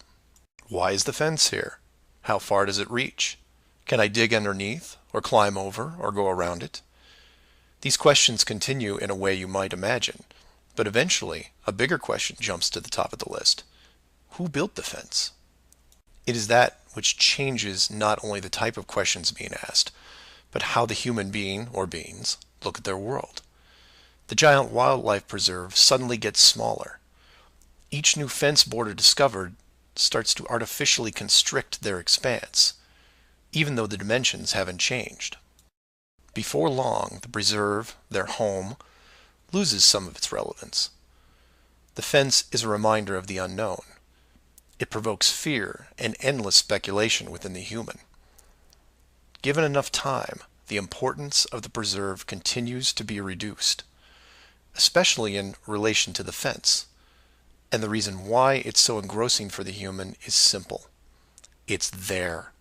Why is the fence here? How far does it reach? Can I dig underneath, or climb over, or go around it? These questions continue in a way you might imagine, but eventually a bigger question jumps to the top of the list. Who built the fence? It is that which changes not only the type of questions being asked, but how the human being, or beings, look at their world. The giant wildlife preserve suddenly gets smaller. Each new fence border discovered starts to artificially constrict their expanse, even though the dimensions haven't changed. before long, the preserve, their home, loses some of its relevance. The fence is a reminder of the unknown. It provokes fear and endless speculation within the human. Given enough time, the importance of the preserve continues to be reduced, especially in relation to the fence. And the reason why it's so engrossing for the human is simple. It's there.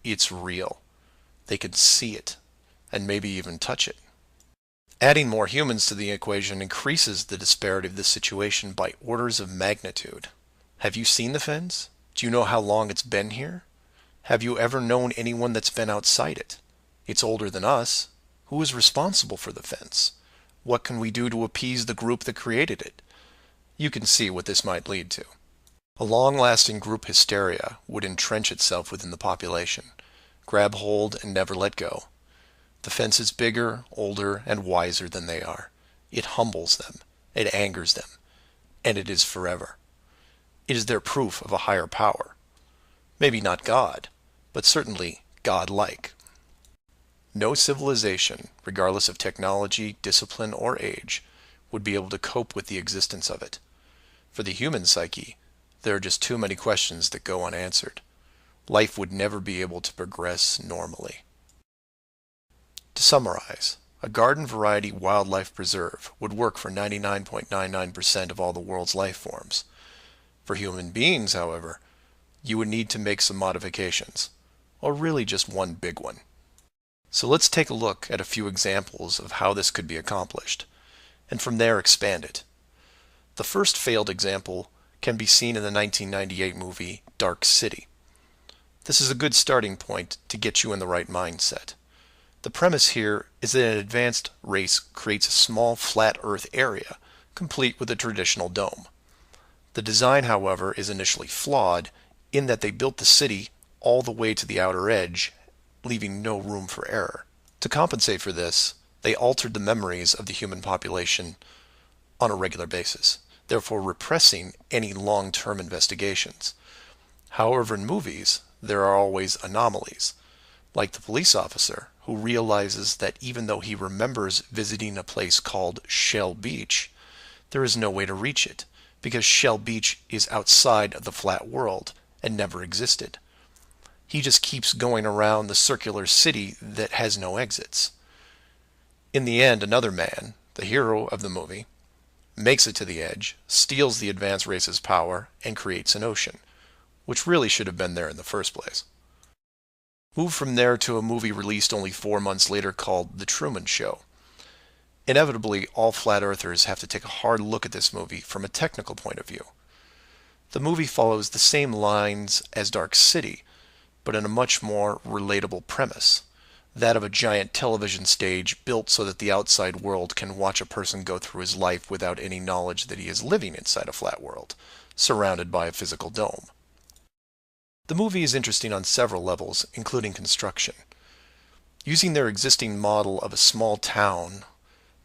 It's real. They can see it, and maybe even touch it. Adding more humans to the equation increases the disparity of this situation by orders of magnitude. Have you seen the fence? Do you know how long it's been here? Have you ever known anyone that's been outside it? It's older than us. Who is responsible for the fence? What can we do to appease the group that created it? You can see what this might lead to. A long-lasting group hysteria would entrench itself within the population, grab hold and never let go. The fence is bigger, older, and wiser than they are. It humbles them, it angers them, and it is forever. It is their proof of a higher power. Maybe not God, but certainly God-like. No civilization, regardless of technology, discipline, or age, would be able to cope with the existence of it. For the human psyche, there are just too many questions that go unanswered. Life would never be able to progress normally. To summarize, a garden variety wildlife preserve would work for 99.99% of all the world's life forms. For human beings, however, you would need to make some modifications, or really just one big one. So let's take a look at a few examples of how this could be accomplished, and from there expand it. The first failed example can be seen in the 1998 movie Dark City. This is a good starting point to get you in the right mindset. The premise here is that an advanced race creates a small flat Earth area, complete with a traditional dome. The design, however, is initially flawed in that they built the city all the way to the outer edge, leaving no room for error. To compensate for this, they altered the memories of the human population on a regular basis, therefore repressing any long-term investigations. However, in movies, there are always anomalies, like the police officer who realizes that even though he remembers visiting a place called Shell Beach, there is no way to reach it, because Shell Beach is outside of the flat world and never existed. He just keeps going around the circular city that has no exits. In the end, another man, the hero of the movie, makes it to the edge, steals the advanced race's power, and creates an ocean, which really should have been there in the first place. Move from there to a movie released only 4 months later called The Truman Show. Inevitably, all flat earthers have to take a hard look at this movie from a technical point of view. The movie follows the same lines as Dark City, but in a much more relatable premise, that of a giant television stage built so that the outside world can watch a person go through his life without any knowledge that he is living inside a flat world, surrounded by a physical dome. The movie is interesting on several levels, including construction. Using their existing model of a small town,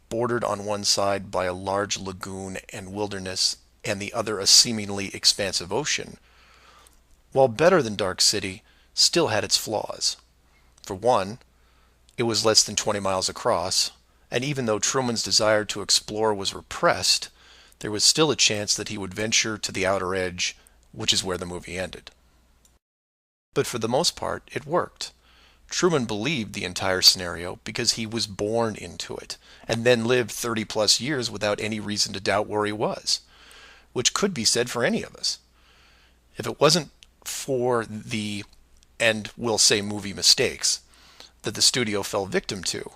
bordered on one side by a large lagoon and wilderness, and the other a seemingly expansive ocean, while better than Dark City, still had its flaws. For one, it was less than 20 miles across, and even though Truman's desire to explore was repressed, there was still a chance that he would venture to the outer edge, which is where the movie ended. But for the most part, it worked. Truman believed the entire scenario because he was born into it, and then lived 30-plus years without any reason to doubt where he was, which could be said for any of us. If it wasn't for the, and we'll say movie mistakes, that the studio fell victim to,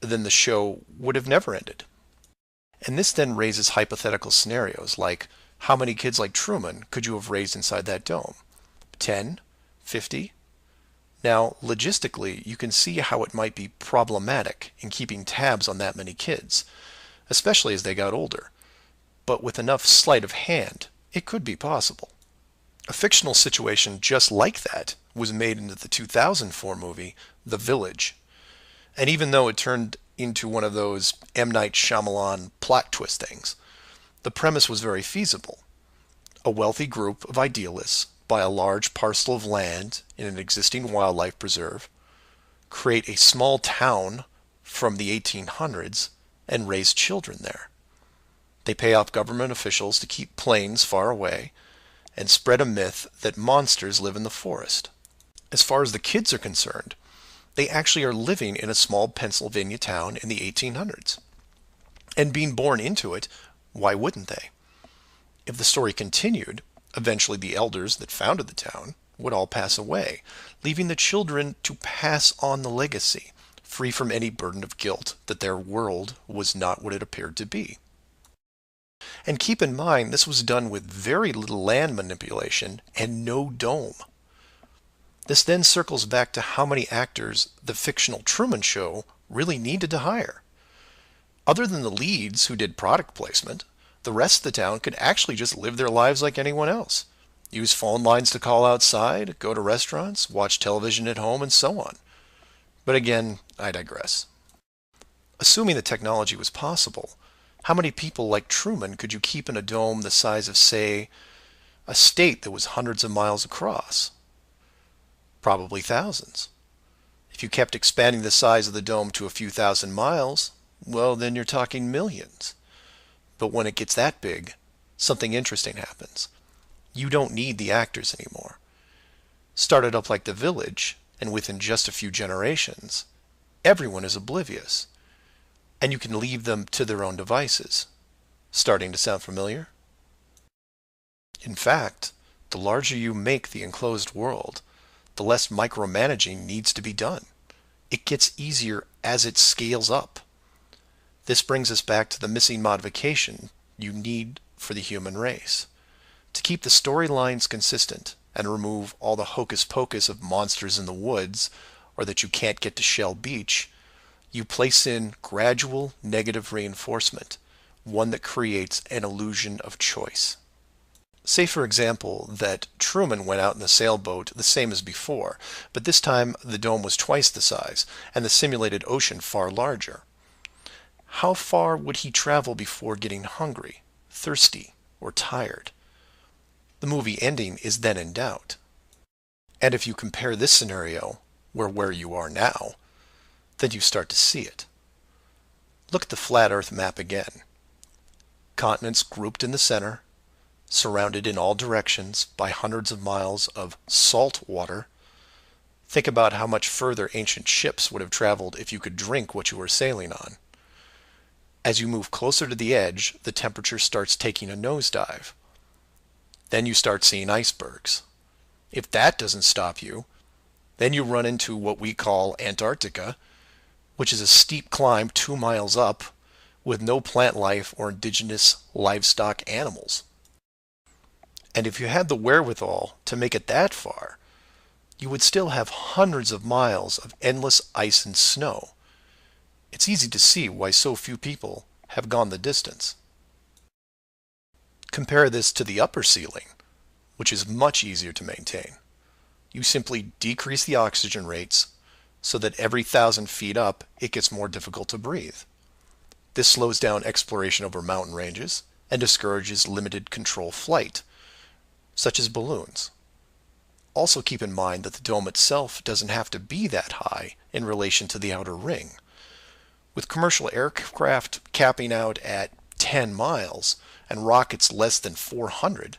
then the show would have never ended. And this then raises hypothetical scenarios like, how many kids like Truman could you have raised inside that dome? 10? 50? Now, logistically, you can see how it might be problematic in keeping tabs on that many kids, especially as they got older. But with enough sleight of hand, it could be possible. A fictional situation just like that was made into the 2004 movie, The Village. And even though it turned into one of those M. Night Shyamalan plot twist things, the premise was very feasible. A wealthy group of idealists buy a large parcel of land in an existing wildlife preserve, create a small town from the 1800s and raise children there. They pay off government officials to keep planes far away and spread a myth that monsters live in the forest. As far as the kids are concerned, they actually are living in a small Pennsylvania town in the 1800s. And being born into it, why wouldn't they? If the story continued, eventually the elders that founded the town would all pass away, leaving the children to pass on the legacy, free from any burden of guilt that their world was not what it appeared to be. And keep in mind, this was done with very little land manipulation and no dome. This then circles back to how many actors the fictional Truman Show really needed to hire. Other than the leads who did product placement, the rest of the town could actually just live their lives like anyone else. Use phone lines to call outside, go to restaurants, watch television at home, and so on. But again, I digress. Assuming the technology was possible, how many people like Truman could you keep in a dome the size of, say, a state that was hundreds of miles across? Probably thousands. If you kept expanding the size of the dome to a few thousand miles, well, then you're talking millions. But when it gets that big, something interesting happens. You don't need the actors anymore. Started up like The Village, and within just a few generations, everyone is oblivious. And you can leave them to their own devices. Starting to sound familiar? In fact, the larger you make the enclosed world, the less micromanaging needs to be done. It gets easier as it scales up. This brings us back to the missing modification you need for the human race. To keep the storylines consistent and remove all the hocus pocus of monsters in the woods or that you can't get to Shell Beach, you place in gradual negative reinforcement, one that creates an illusion of choice. Say, for example, that Truman went out in the sailboat the same as before, but this time the dome was twice the size and the simulated ocean far larger. How far would he travel before getting hungry, thirsty, or tired? The movie ending is then in doubt. And if you compare this scenario where you are now, then you start to see it. Look at the flat Earth map again. Continents grouped in the center, surrounded in all directions by hundreds of miles of salt water. Think about how much further ancient ships would have traveled if you could drink what you were sailing on. As you move closer to the edge, the temperature starts taking a nosedive. Then you start seeing icebergs. If that doesn't stop you, then you run into what we call Antarctica, which is a steep climb 2 miles up with no plant life or indigenous livestock animals. And if you had the wherewithal to make it that far, you would still have hundreds of miles of endless ice and snow. It's easy to see why so few people have gone the distance. Compare this to the upper ceiling, which is much easier to maintain. You simply decrease the oxygen rates so that every 1,000 feet up it gets more difficult to breathe. This slows down exploration over mountain ranges and discourages limited control flight, such as balloons. Also keep in mind that the dome itself doesn't have to be that high in relation to the outer ring. With commercial aircraft capping out at 10 miles and rockets less than 400,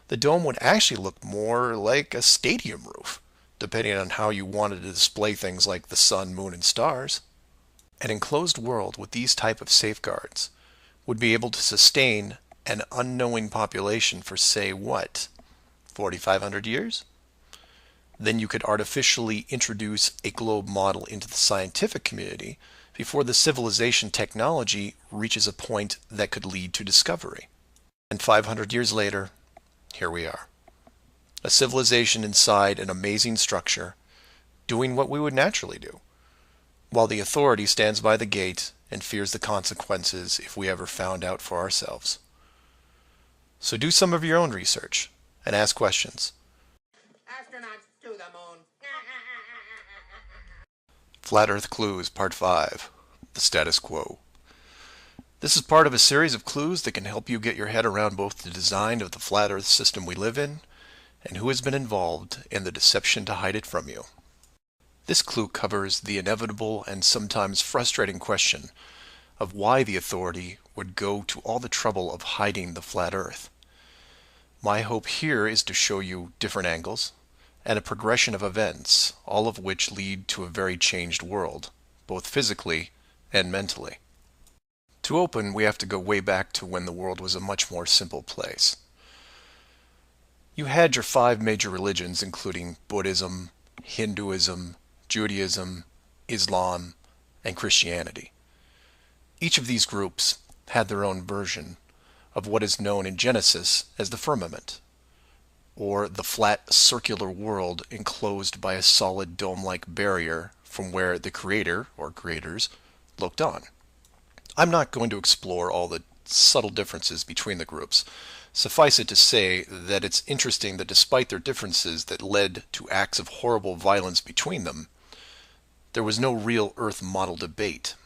the dome would actually look more like a stadium roof, depending on how you wanted to display things like the sun, moon, and stars. An enclosed world with these type of safeguards would be able to sustain an unknowing population for, say, what, 4,500 years? Then you could artificially introduce a globe model into the scientific community before the civilization technology reaches a point that could lead to discovery. And 500 years later, here we are. A civilization inside an amazing structure, doing what we would naturally do, while the authority stands by the gate and fears the consequences if we ever found out for ourselves. So do some of your own research and ask questions. Astronauts to the moon. Flat Earth Clues, Part 5, The Status Quo. This is part of a series of clues that can help you get your head around both the design of the flat Earth system we live in and who has been involved in the deception to hide it from you. This clue covers the inevitable and sometimes frustrating question of why the authority would go to all the trouble of hiding the flat Earth. My hope here is to show you different angles and a progression of events, all of which lead to a very changed world, both physically and mentally. To open, we have to go way back to when the world was a much more simple place. You had your 5 major religions, including Buddhism, Hinduism, Judaism, Islam, and Christianity. Each of these groups had their own version of what is known in Genesis as the firmament, or the flat circular world enclosed by a solid dome-like barrier from where the creator, or creators, looked on. I'm not going to explore all the subtle differences between the groups. Suffice it to say that it's interesting that despite their differences that led to acts of horrible violence between them, there was no real Earth model debate.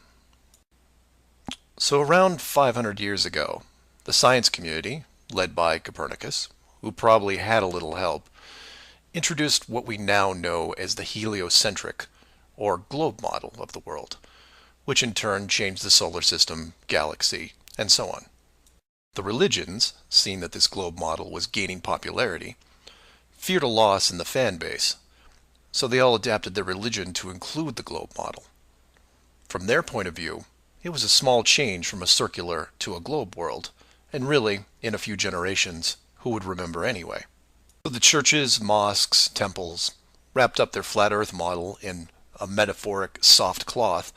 So around 500 years ago, the science community, led by Copernicus, who probably had a little help, introduced what we now know as the heliocentric, or globe model of the world, which in turn changed the solar system, galaxy, and so on. The religions, seeing that this globe model was gaining popularity, feared a loss in the fan base, so they all adapted their religion to include the globe model. From their point of view, it was a small change from a circular to a globe world, and really, in a few generations, who would remember anyway? So the churches, mosques, temples wrapped up their flat earth model in a metaphoric soft cloth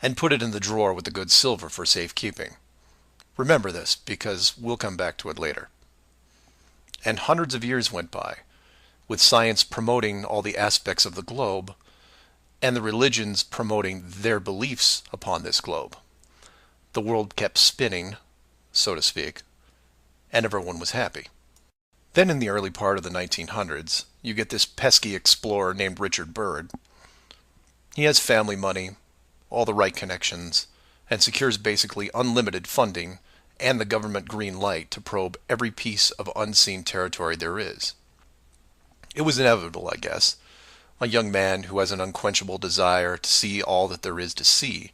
and put it in the drawer with the good silver for safekeeping. Remember this, because we'll come back to it later. And hundreds of years went by, with science promoting all the aspects of the globe, and the religions promoting their beliefs upon this globe. The world kept spinning, so to speak, and everyone was happy. Then in the early part of the 1900s, you get this pesky explorer named Richard Byrd. He has family money, all the right connections, and secures basically unlimited funding and the government green light to probe every piece of unseen territory there is. It was inevitable, I guess. A young man who has an unquenchable desire to see all that there is to see,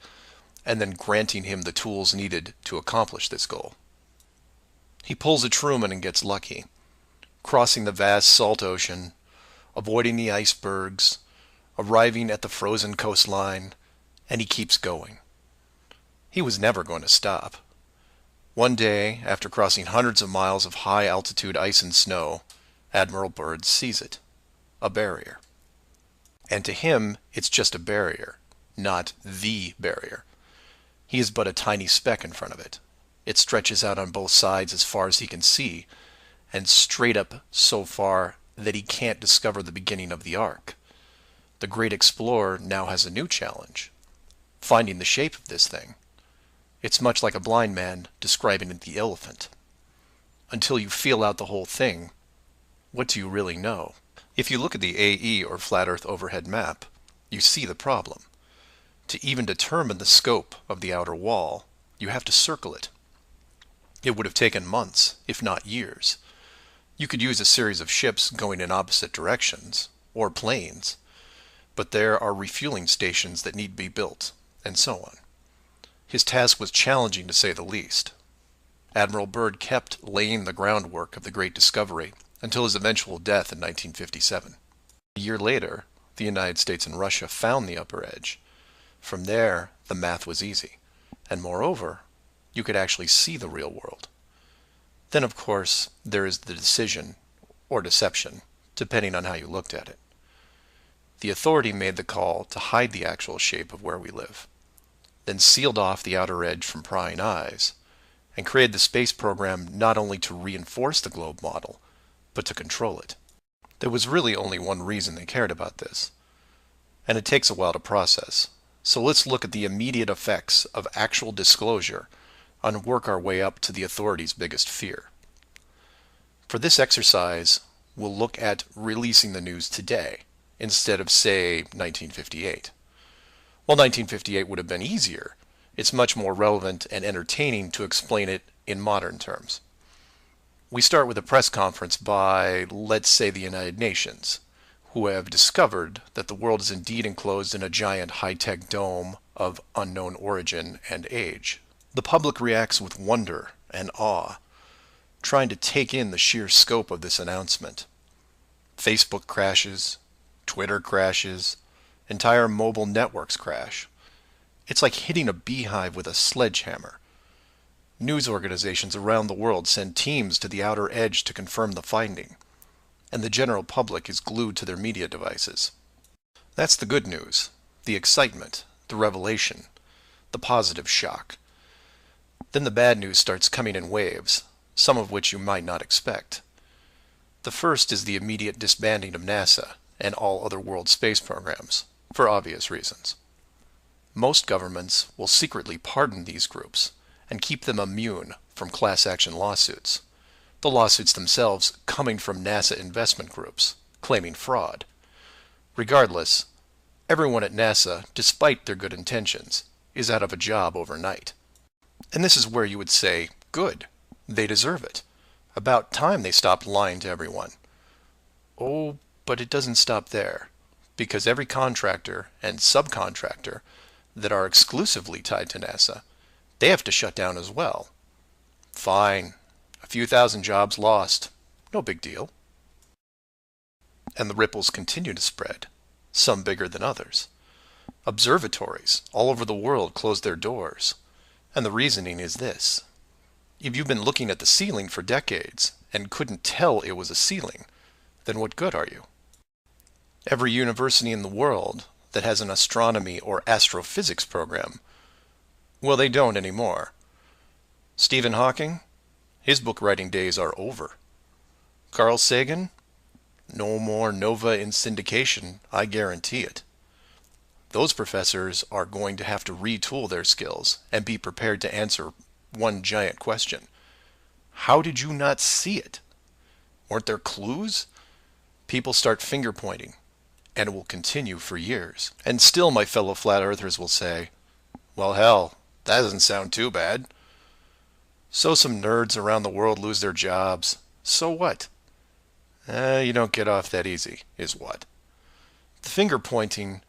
and then granting him the tools needed to accomplish this goal. He pulls a Truman and gets lucky, crossing the vast salt ocean, avoiding the icebergs, arriving at the frozen coastline, and he keeps going. He was never going to stop. One day, after crossing hundreds of miles of high-altitude ice and snow, Admiral Byrd sees it, a barrier. And to him, it's just a barrier, not the barrier. He is but a tiny speck in front of it. It stretches out on both sides as far as he can see, and straight up so far that he can't discover the beginning of the arc. The great explorer now has a new challenge, finding the shape of this thing. It's much like a blind man describing the elephant. Until you feel out the whole thing, what do you really know? If you look at the AE, or Flat Earth Overhead Map, you see the problem. To even determine the scope of the outer wall, you have to circle it. It would have taken months, if not years. You could use a series of ships going in opposite directions, or planes, but there are refueling stations that need to be built, and so on. His task was challenging to say the least. Admiral Byrd kept laying the groundwork of the great discovery until his eventual death in 1957. A year later, the United States and Russia found the upper edge. From there, the math was easy, and moreover, you could actually see the real world. Then, of course, there is the decision, or deception, depending on how you looked at it. The authority made the call to hide the actual shape of where we live, then sealed off the outer edge from prying eyes, and created the space program not only to reinforce the globe model, but to control it. There was really only one reason they cared about this, and it takes a while to process. So let's look at the immediate effects of actual disclosure and work our way up to the authorities' biggest fear. For this exercise, we'll look at releasing the news today, instead of, say, 1958. While 1958 would have been easier, it's much more relevant and entertaining to explain it in modern terms. We start with a press conference by, let's say, the United Nations, who have discovered that the world is indeed enclosed in a giant high-tech dome of unknown origin and age. The public reacts with wonder and awe, trying to take in the sheer scope of this announcement. Facebook crashes, Twitter crashes, entire mobile networks crash. It's like hitting a beehive with a sledgehammer. News organizations around the world send teams to the outer edge to confirm the finding, and the general public is glued to their media devices. That's the good news, the excitement, the revelation, the positive shock. Then the bad news starts coming in waves, some of which you might not expect. The first is the immediate disbanding of NASA and all other world space programs, for obvious reasons. Most governments will secretly pardon these groups and keep them immune from class action lawsuits, the lawsuits themselves coming from NASA investment groups, claiming fraud. Regardless, everyone at NASA, despite their good intentions, is out of a job overnight. And this is where you would say, good, they deserve it. About time they stopped lying to everyone. Oh, but it doesn't stop there, because every contractor and subcontractor that are exclusively tied to NASA, they have to shut down as well. Fine, a few thousand jobs lost, no big deal. And the ripples continue to spread, some bigger than others. Observatories all over the world closed their doors, and the reasoning is this. If you've been looking at the ceiling for decades and couldn't tell it was a ceiling, then what good are you? Every university in the world that has an astronomy or astrophysics program, well, they don't anymore. Stephen Hawking, his book writing days are over. Carl Sagan, no more Nova in syndication, I guarantee it. Those professors are going to have to retool their skills and be prepared to answer one giant question. How did you not see it? Weren't there clues? People start finger pointing, and it will continue for years. And still my fellow flat earthers will say, well, hell, that doesn't sound too bad. So some nerds around the world lose their jobs. So what? You don't get off that easy, is what. The finger pointing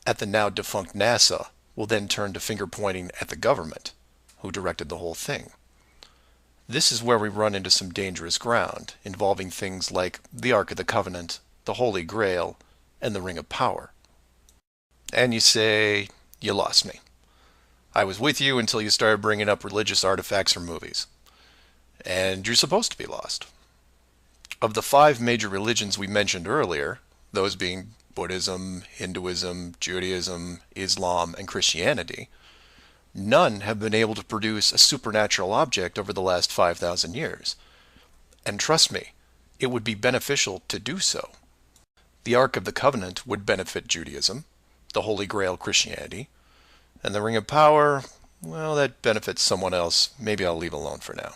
at the now defunct NASA will then turn to finger pointing at the government, who directed the whole thing. This is where we run into some dangerous ground, involving things like the Ark of the Covenant, the Holy Grail, and the Ring of Power. And you say, you lost me. I was with you until you started bringing up religious artifacts or movies. And you're supposed to be lost. Of the 5 major religions we mentioned earlier, those being Buddhism, Hinduism, Judaism, Islam, and Christianity, none have been able to produce a supernatural object over the last 5,000 years. And trust me, it would be beneficial to do so. The Ark of the Covenant would benefit Judaism, the Holy Grail Christianity, and the Ring of Power, well, that benefits someone else. Maybe I'll leave alone for now.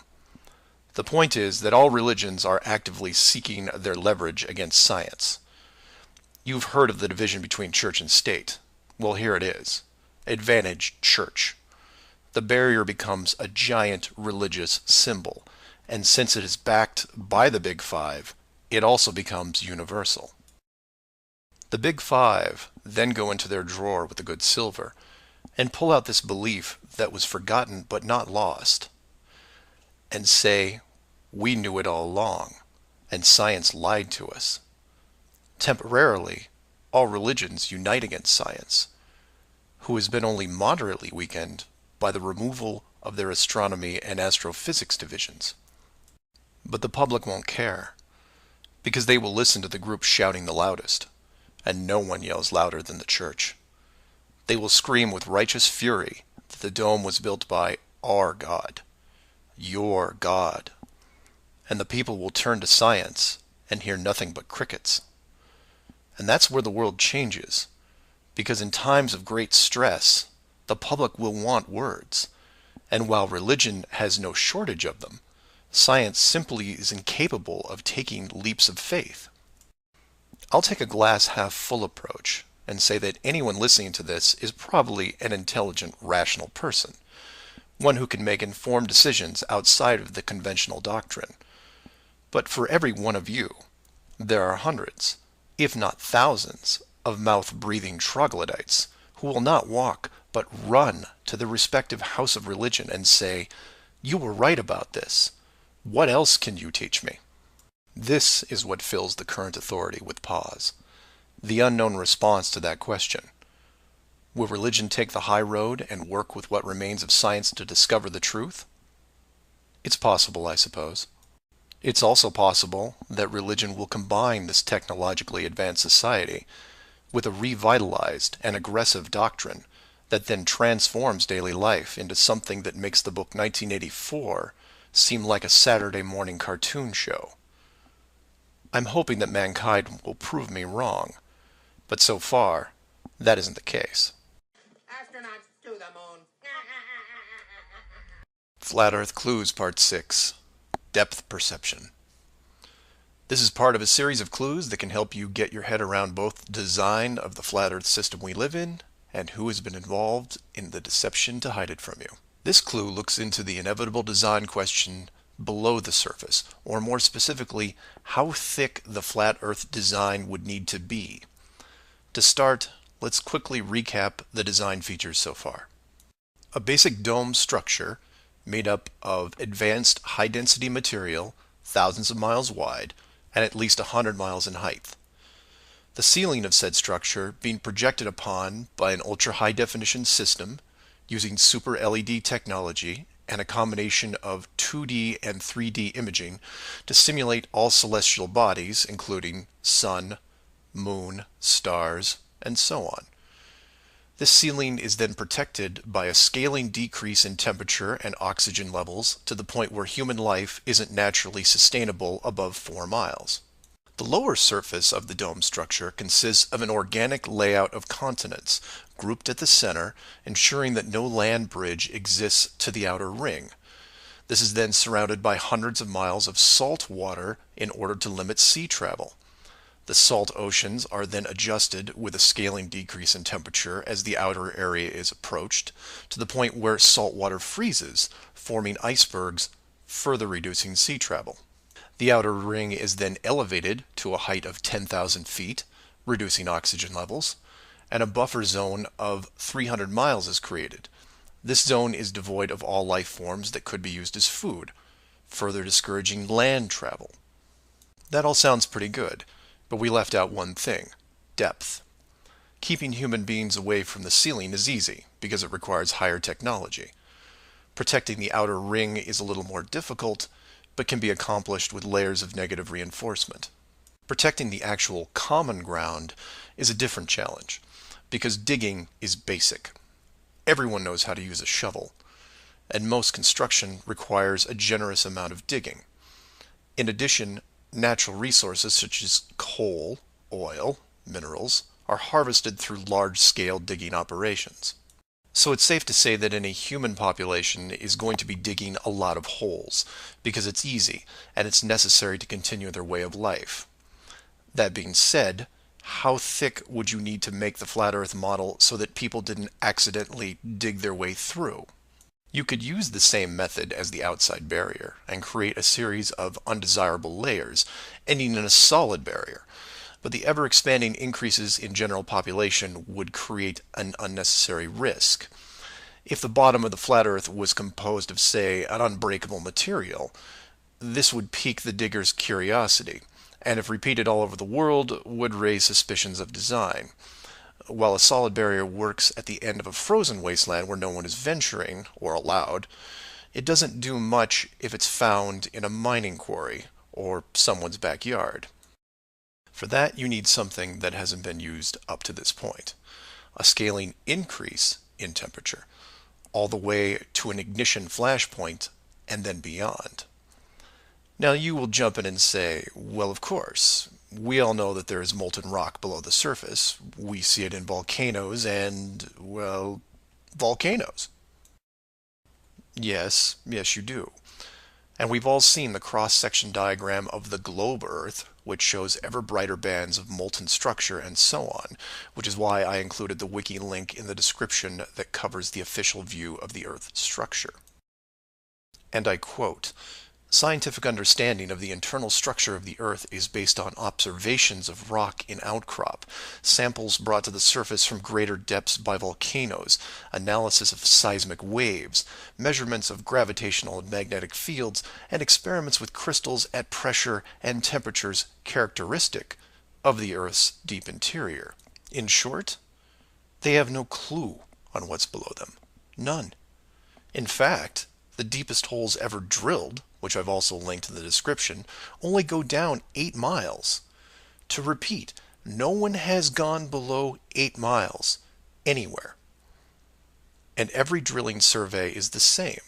The point is that all religions are actively seeking their leverage against science. You've heard of the division between church and state. Well, here it is. Advantage church. The barrier becomes a giant religious symbol, and since it is backed by the Big Five, it also becomes universal. The Big Five then go into their drawer with the good silver and pull out this belief that was forgotten but not lost, and say, we knew it all along, and science lied to us. Temporarily, all religions unite against science, who has been only moderately weakened by the removal of their astronomy and astrophysics divisions. But the public won't care, because they will listen to the group shouting the loudest, and no one yells louder than the church. They will scream with righteous fury that the dome was built by our God, your God, and the people will turn to science and hear nothing but crickets. And that's where the world changes, because in times of great stress, the public will want words, and while religion has no shortage of them, science simply is incapable of taking leaps of faith. I'll take a glass half full approach and say that anyone listening to this is probably an intelligent, rational person, one who can make informed decisions outside of the conventional doctrine. But for every one of you, there are hundreds, if not thousands, of mouth-breathing troglodytes who will not walk but run to the respective house of religion and say, "You were right about this. What else can you teach me?" This is what fills the current authority with pause. The unknown response to that question. Will religion take the high road and work with what remains of science to discover the truth? It's possible, I suppose. It's also possible that religion will combine this technologically advanced society with a revitalized and aggressive doctrine that then transforms daily life into something that makes the book 1984 seem like a Saturday morning cartoon show. I'm hoping that mankind will prove me wrong, but so far, that isn't the case. Astronauts to the moon. Flat Earth Clues Part 6. Depth Perception. This is part of a series of clues that can help you get your head around both the design of the flat Earth system we live in and who has been involved in the deception to hide it from you. This clue looks into the inevitable design question below the surface, or more specifically, how thick the flat Earth design would need to be. To start, let's quickly recap the design features so far. A basic dome structure made up of advanced high-density material, thousands of miles wide, and at least 100 miles in height. The ceiling of said structure being projected upon by an ultra-high-definition system using super LED technology and a combination of 2D and 3D imaging to simulate all celestial bodies, including sun, moon, stars, and so on. This ceiling is then protected by a scaling decrease in temperature and oxygen levels to the point where human life isn't naturally sustainable above 4 miles. The lower surface of the dome structure consists of an organic layout of continents, grouped at the center, ensuring that no land bridge exists to the outer ring. This is then surrounded by hundreds of miles of salt water in order to limit sea travel. The salt oceans are then adjusted with a scaling decrease in temperature as the outer area is approached, to the point where salt water freezes, forming icebergs, further reducing sea travel. The outer ring is then elevated to a height of 10,000 feet, reducing oxygen levels, and a buffer zone of 300 miles is created. This zone is devoid of all life forms that could be used as food, further discouraging land travel. That all sounds pretty good, but we left out one thing: depth. Keeping human beings away from the ceiling is easy, because it requires higher technology. Protecting the outer ring is a little more difficult, but can be accomplished with layers of negative reinforcement. Protecting the actual common ground is a different challenge, because digging is basic. Everyone knows how to use a shovel, and most construction requires a generous amount of digging. In addition, natural resources such as coal, oil, minerals are harvested through large-scale digging operations. So it's safe to say that any human population is going to be digging a lot of holes, because it's easy and it's necessary to continue their way of life. That being said, how thick would you need to make the flat Earth model so that people didn't accidentally dig their way through? You could use the same method as the outside barrier and create a series of undesirable layers, ending in a solid barrier. But the ever-expanding increases in general population would create an unnecessary risk. If the bottom of the flat Earth was composed of, say, an unbreakable material, this would pique the digger's curiosity, and if repeated all over the world, would raise suspicions of design. While a solid barrier works at the end of a frozen wasteland where no one is venturing, or allowed, it doesn't do much if it's found in a mining quarry or someone's backyard. For that, you need something that hasn't been used up to this point: a scaling increase in temperature, all the way to an ignition flashpoint and then beyond. Now you will jump in and say, well, of course, we all know that there is molten rock below the surface. We see it in volcanoes and, well, volcanoes. Yes, you do. And we've all seen the cross-section diagram of the globe Earth, which shows ever brighter bands of molten structure and so on, which is why I included the wiki link in the description that covers the official view of the Earth's structure. And I quote, Scientific understanding of the internal structure of the Earth is based on observations of rock in outcrop, samples brought to the surface from greater depths by volcanoes, analysis of seismic waves, measurements of gravitational and magnetic fields, and experiments with crystals at pressure and temperatures characteristic of the Earth's deep interior. In short, they have no clue on what's below them. None. In fact, the deepest holes ever drilled, which I've also linked in the description, only go down 8 miles. To repeat, no one has gone below 8 miles anywhere. And every drilling survey is the same,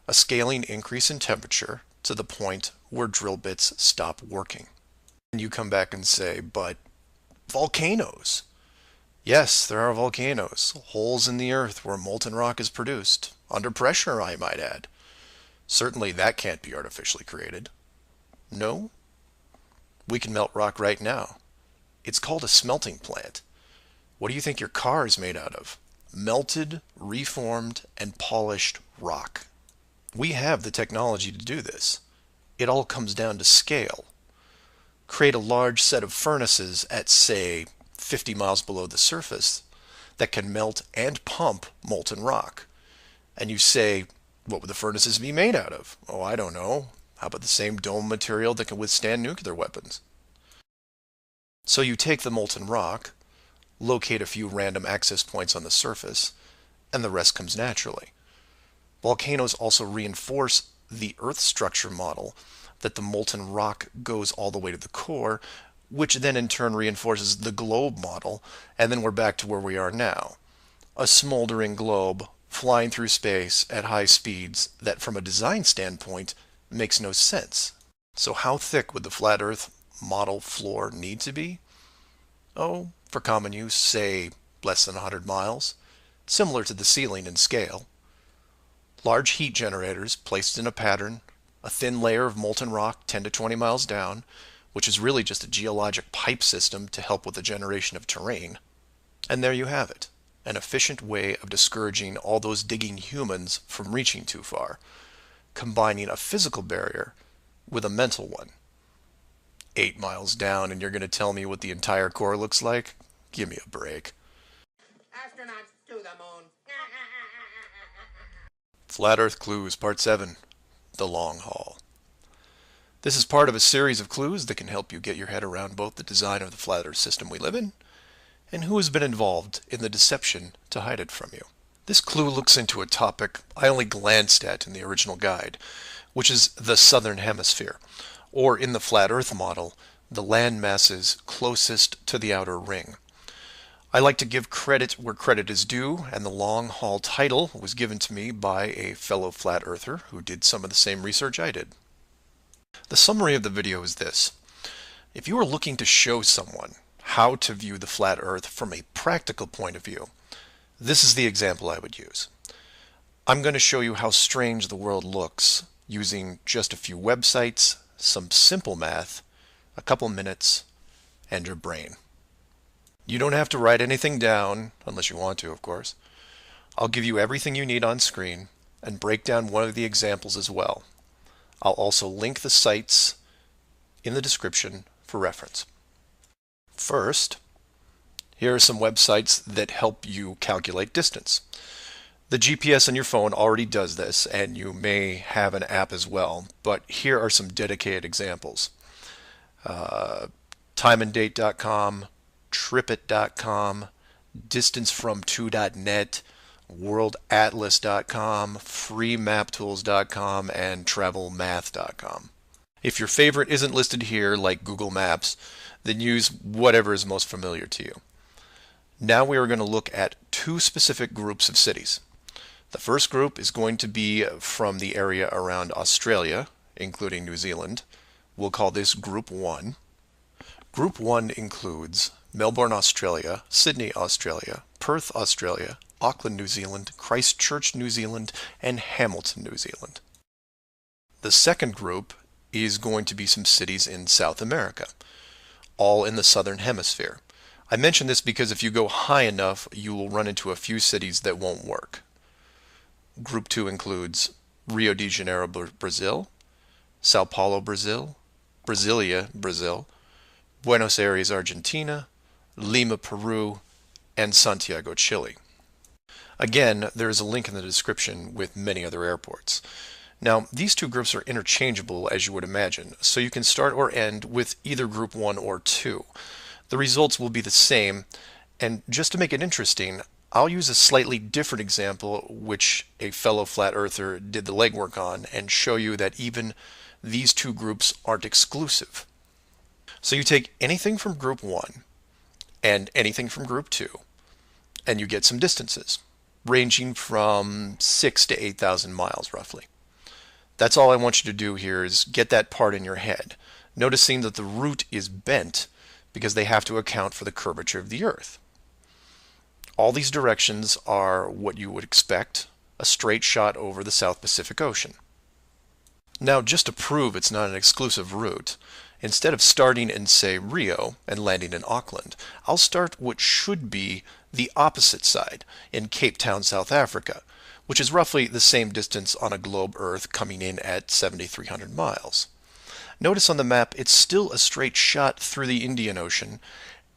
a scaling increase in temperature to the point where drill bits stop working. And you come back and say, but volcanoes. Yes, there are volcanoes, holes in the earth where molten rock is produced, under pressure, I might add. Certainly that can't be artificially created. No? We can melt rock right now. It's called a smelting plant. What do you think your car is made out of? Melted, reformed, and polished rock. We have the technology to do this. It all comes down to scale. Create a large set of furnaces at, say, 50 miles below the surface that can melt and pump molten rock. And you say, what would the furnaces be made out of? Oh, I don't know. How about the same dome material that can withstand nuclear weapons? So you take the molten rock, locate a few random access points on the surface, and the rest comes naturally. Volcanoes also reinforce the Earth structure model that the molten rock goes all the way to the core, which then in turn reinforces the globe model, and then we're back to where we are now. A smoldering globe flying through space at high speeds that from a design standpoint makes no sense. So how thick would the flat Earth model floor need to be? Oh, for common use, say less than 100 miles, similar to the ceiling in scale. Large heat generators placed in a pattern, a thin layer of molten rock 10 to 20 miles down, which is really just a geologic pipe system to help with the generation of terrain. And there you have it. An efficient way of discouraging all those digging humans from reaching too far, combining a physical barrier with a mental one. 8 miles down and you're going to tell me what the entire core looks like? Give me a break. Astronauts to the moon. Flat Earth Clues, Part 7, The Long Haul. This is part of a series of clues that can help you get your head around both the design of the flat Earth system we live in and who has been involved in the deception to hide it from you. This clue looks into a topic I only glanced at in the original guide, which is the southern hemisphere, or in the flat Earth model, the land masses closest to the outer ring. I like to give credit where credit is due, and the long haul title was given to me by a fellow flat earther who did some of the same research I did. The summary of the video is this. If you are looking to show someone how to view the flat Earth from a practical point of view, this is the example I would use. I'm going to show you how strange the world looks using just a few websites, some simple math, a couple minutes, and your brain. You don't have to write anything down, unless you want to, of course. I'll give you everything you need on screen and break down one of the examples as well. I'll also link the sites in the description for reference. First, here are some websites that help you calculate distance. The GPS on your phone already does this, and you may have an app as well, but here are some dedicated examples. Timeanddate.com, Tripit.com, DistanceFrom2.net, WorldAtlas.com, FreeMapTools.com, and TravelMath.com. If your favorite isn't listed here, like Google Maps, then use whatever is most familiar to you. Now we are going to look at two specific groups of cities. The first group is going to be from the area around Australia, including New Zealand. We'll call this Group 1. Group 1 includes Melbourne, Australia, Sydney, Australia, Perth, Australia, Auckland, New Zealand, Christchurch, New Zealand, and Hamilton, New Zealand. The second group is going to be some cities in South America, all in the southern hemisphere. I mention this because if you go high enough, you will run into a few cities that won't work. Group 2 includes Rio de Janeiro, Brazil, Sao Paulo, Brazil, Brasilia, Brazil, Buenos Aires, Argentina, Lima, Peru, and Santiago, Chile. Again, there is a link in the description with many other airports. Now, these two groups are interchangeable, as you would imagine, so you can start or end with either group 1 or 2. The results will be the same, and just to make it interesting, I'll use a slightly different example which a fellow flat earther did the legwork on and show you that even these two groups aren't exclusive. So you take anything from group 1 and anything from group 2 and you get some distances ranging from 6 to 8,000 miles roughly. That's all I want you to do here is get that part in your head, noticing that the route is bent because they have to account for the curvature of the Earth. All these directions are what you would expect, a straight shot over the South Pacific Ocean. Now, just to prove it's not an exclusive route, instead of starting in, say, Rio and landing in Auckland, I'll start what should be the opposite side, in Cape Town, South Africa, which is roughly the same distance on a globe Earth coming in at 7,300 miles. Notice on the map it's still a straight shot through the Indian Ocean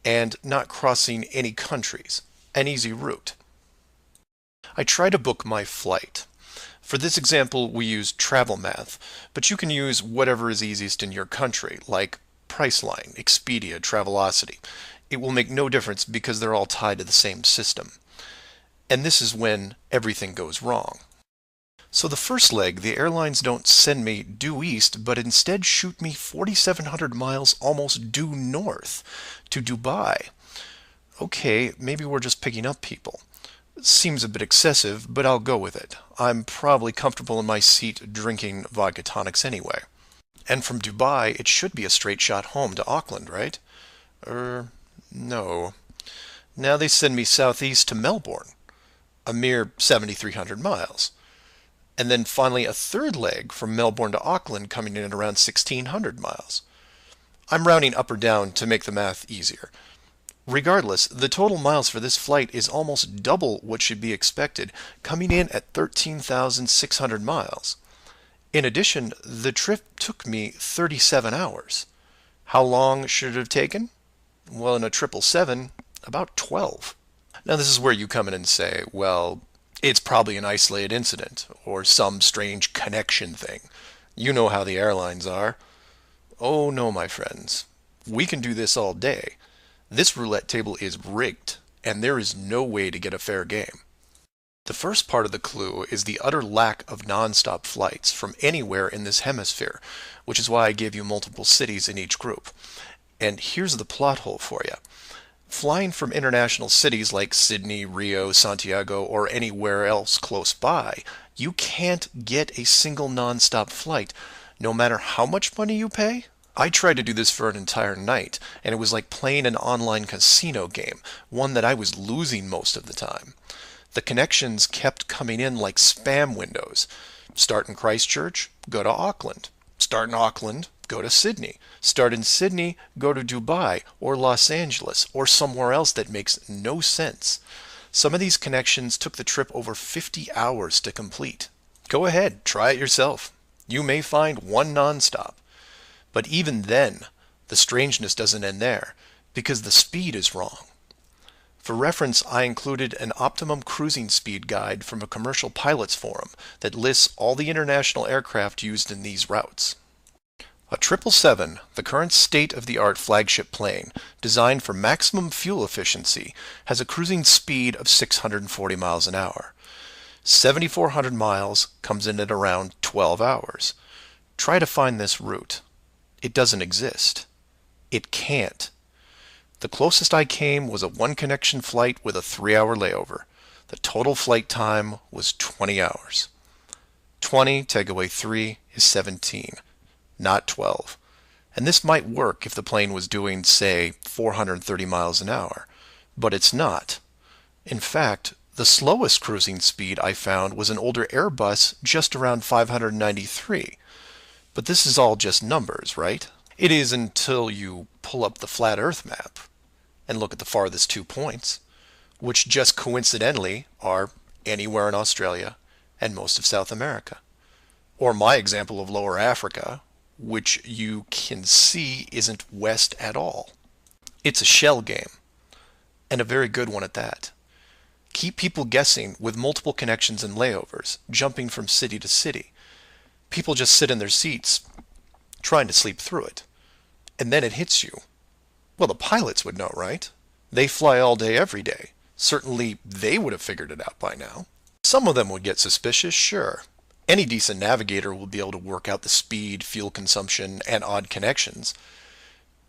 and not crossing any countries, an easy route. I try to book my flight. For this example, we use Travel Math, but you can use whatever is easiest in your country, like Priceline, Expedia, Travelocity. It will make no difference because they're all tied to the same system. And this is when everything goes wrong. So the first leg, the airlines don't send me due east, but instead shoot me 4,700 miles almost due north to Dubai. Okay, maybe we're just picking up people. Seems a bit excessive, but I'll go with it. I'm probably comfortable in my seat drinking vodka tonics anyway. And from Dubai, it should be a straight shot home to Auckland, right? No. Now they send me southeast to Melbourne, a mere 7,300 miles. And then finally a third leg from Melbourne to Auckland coming in at around 1,600 miles. I'm rounding up or down to make the math easier. Regardless, the total miles for this flight is almost double what should be expected, coming in at 13,600 miles. In addition, the trip took me 37 hours. How long should it have taken? Well, in a 777, about 12. Now this is where you come in and say, well, it's probably an isolated incident, or some strange connection thing. You know how the airlines are. Oh no, my friends. We can do this all day. This roulette table is rigged, and there is no way to get a fair game. The first part of the clue is the utter lack of non-stop flights from anywhere in this hemisphere, which is why I gave you multiple cities in each group. And here's the plot hole for you. Flying from international cities like Sydney, Rio, Santiago, or anywhere else close by, you can't get a single non-stop flight, no matter how much money you pay. I tried to do this for an entire night, and it was like playing an online casino game, one that I was losing most of the time. The connections kept coming in like spam windows. Start in Christchurch, go to Auckland. Start in Auckland, go to Sydney. Start in Sydney, go to Dubai or Los Angeles or somewhere else that makes no sense. Some of these connections took the trip over 50 hours to complete. Go ahead, try it yourself. You may find one nonstop. But even then, the strangeness doesn't end there, because the speed is wrong. For reference, I included an optimum cruising speed guide from a commercial pilots forum that lists all the international aircraft used in these routes. A 777, the current state-of-the-art flagship plane, designed for maximum fuel efficiency, has a cruising speed of 640 miles an hour. 7,400 miles comes in at around 12 hours. Try to find this route. It doesn't exist. It can't. The closest I came was a one-connection flight with a 3-hour layover. The total flight time was 20 hours. 20 take away 3 is 17, not 12. And this might work if the plane was doing, say, 430 miles an hour, but it's not. In fact, the slowest cruising speed I found was an older Airbus just around 593. But this is all just numbers, right? It is until you pull up the flat Earth map and look at the farthest 2 points, which just coincidentally are anywhere in Australia and most of South America. Or my example of Lower Africa, which you can see isn't west at all. It's a shell game, and a very good one at that. Keep people guessing with multiple connections and layovers, jumping from city to city. People just sit in their seats, trying to sleep through it. And then it hits you. Well, the pilots would know, right? They fly all day, every day. Certainly, they would have figured it out by now. Some of them would get suspicious, sure. Any decent navigator will be able to work out the speed, fuel consumption, and odd connections.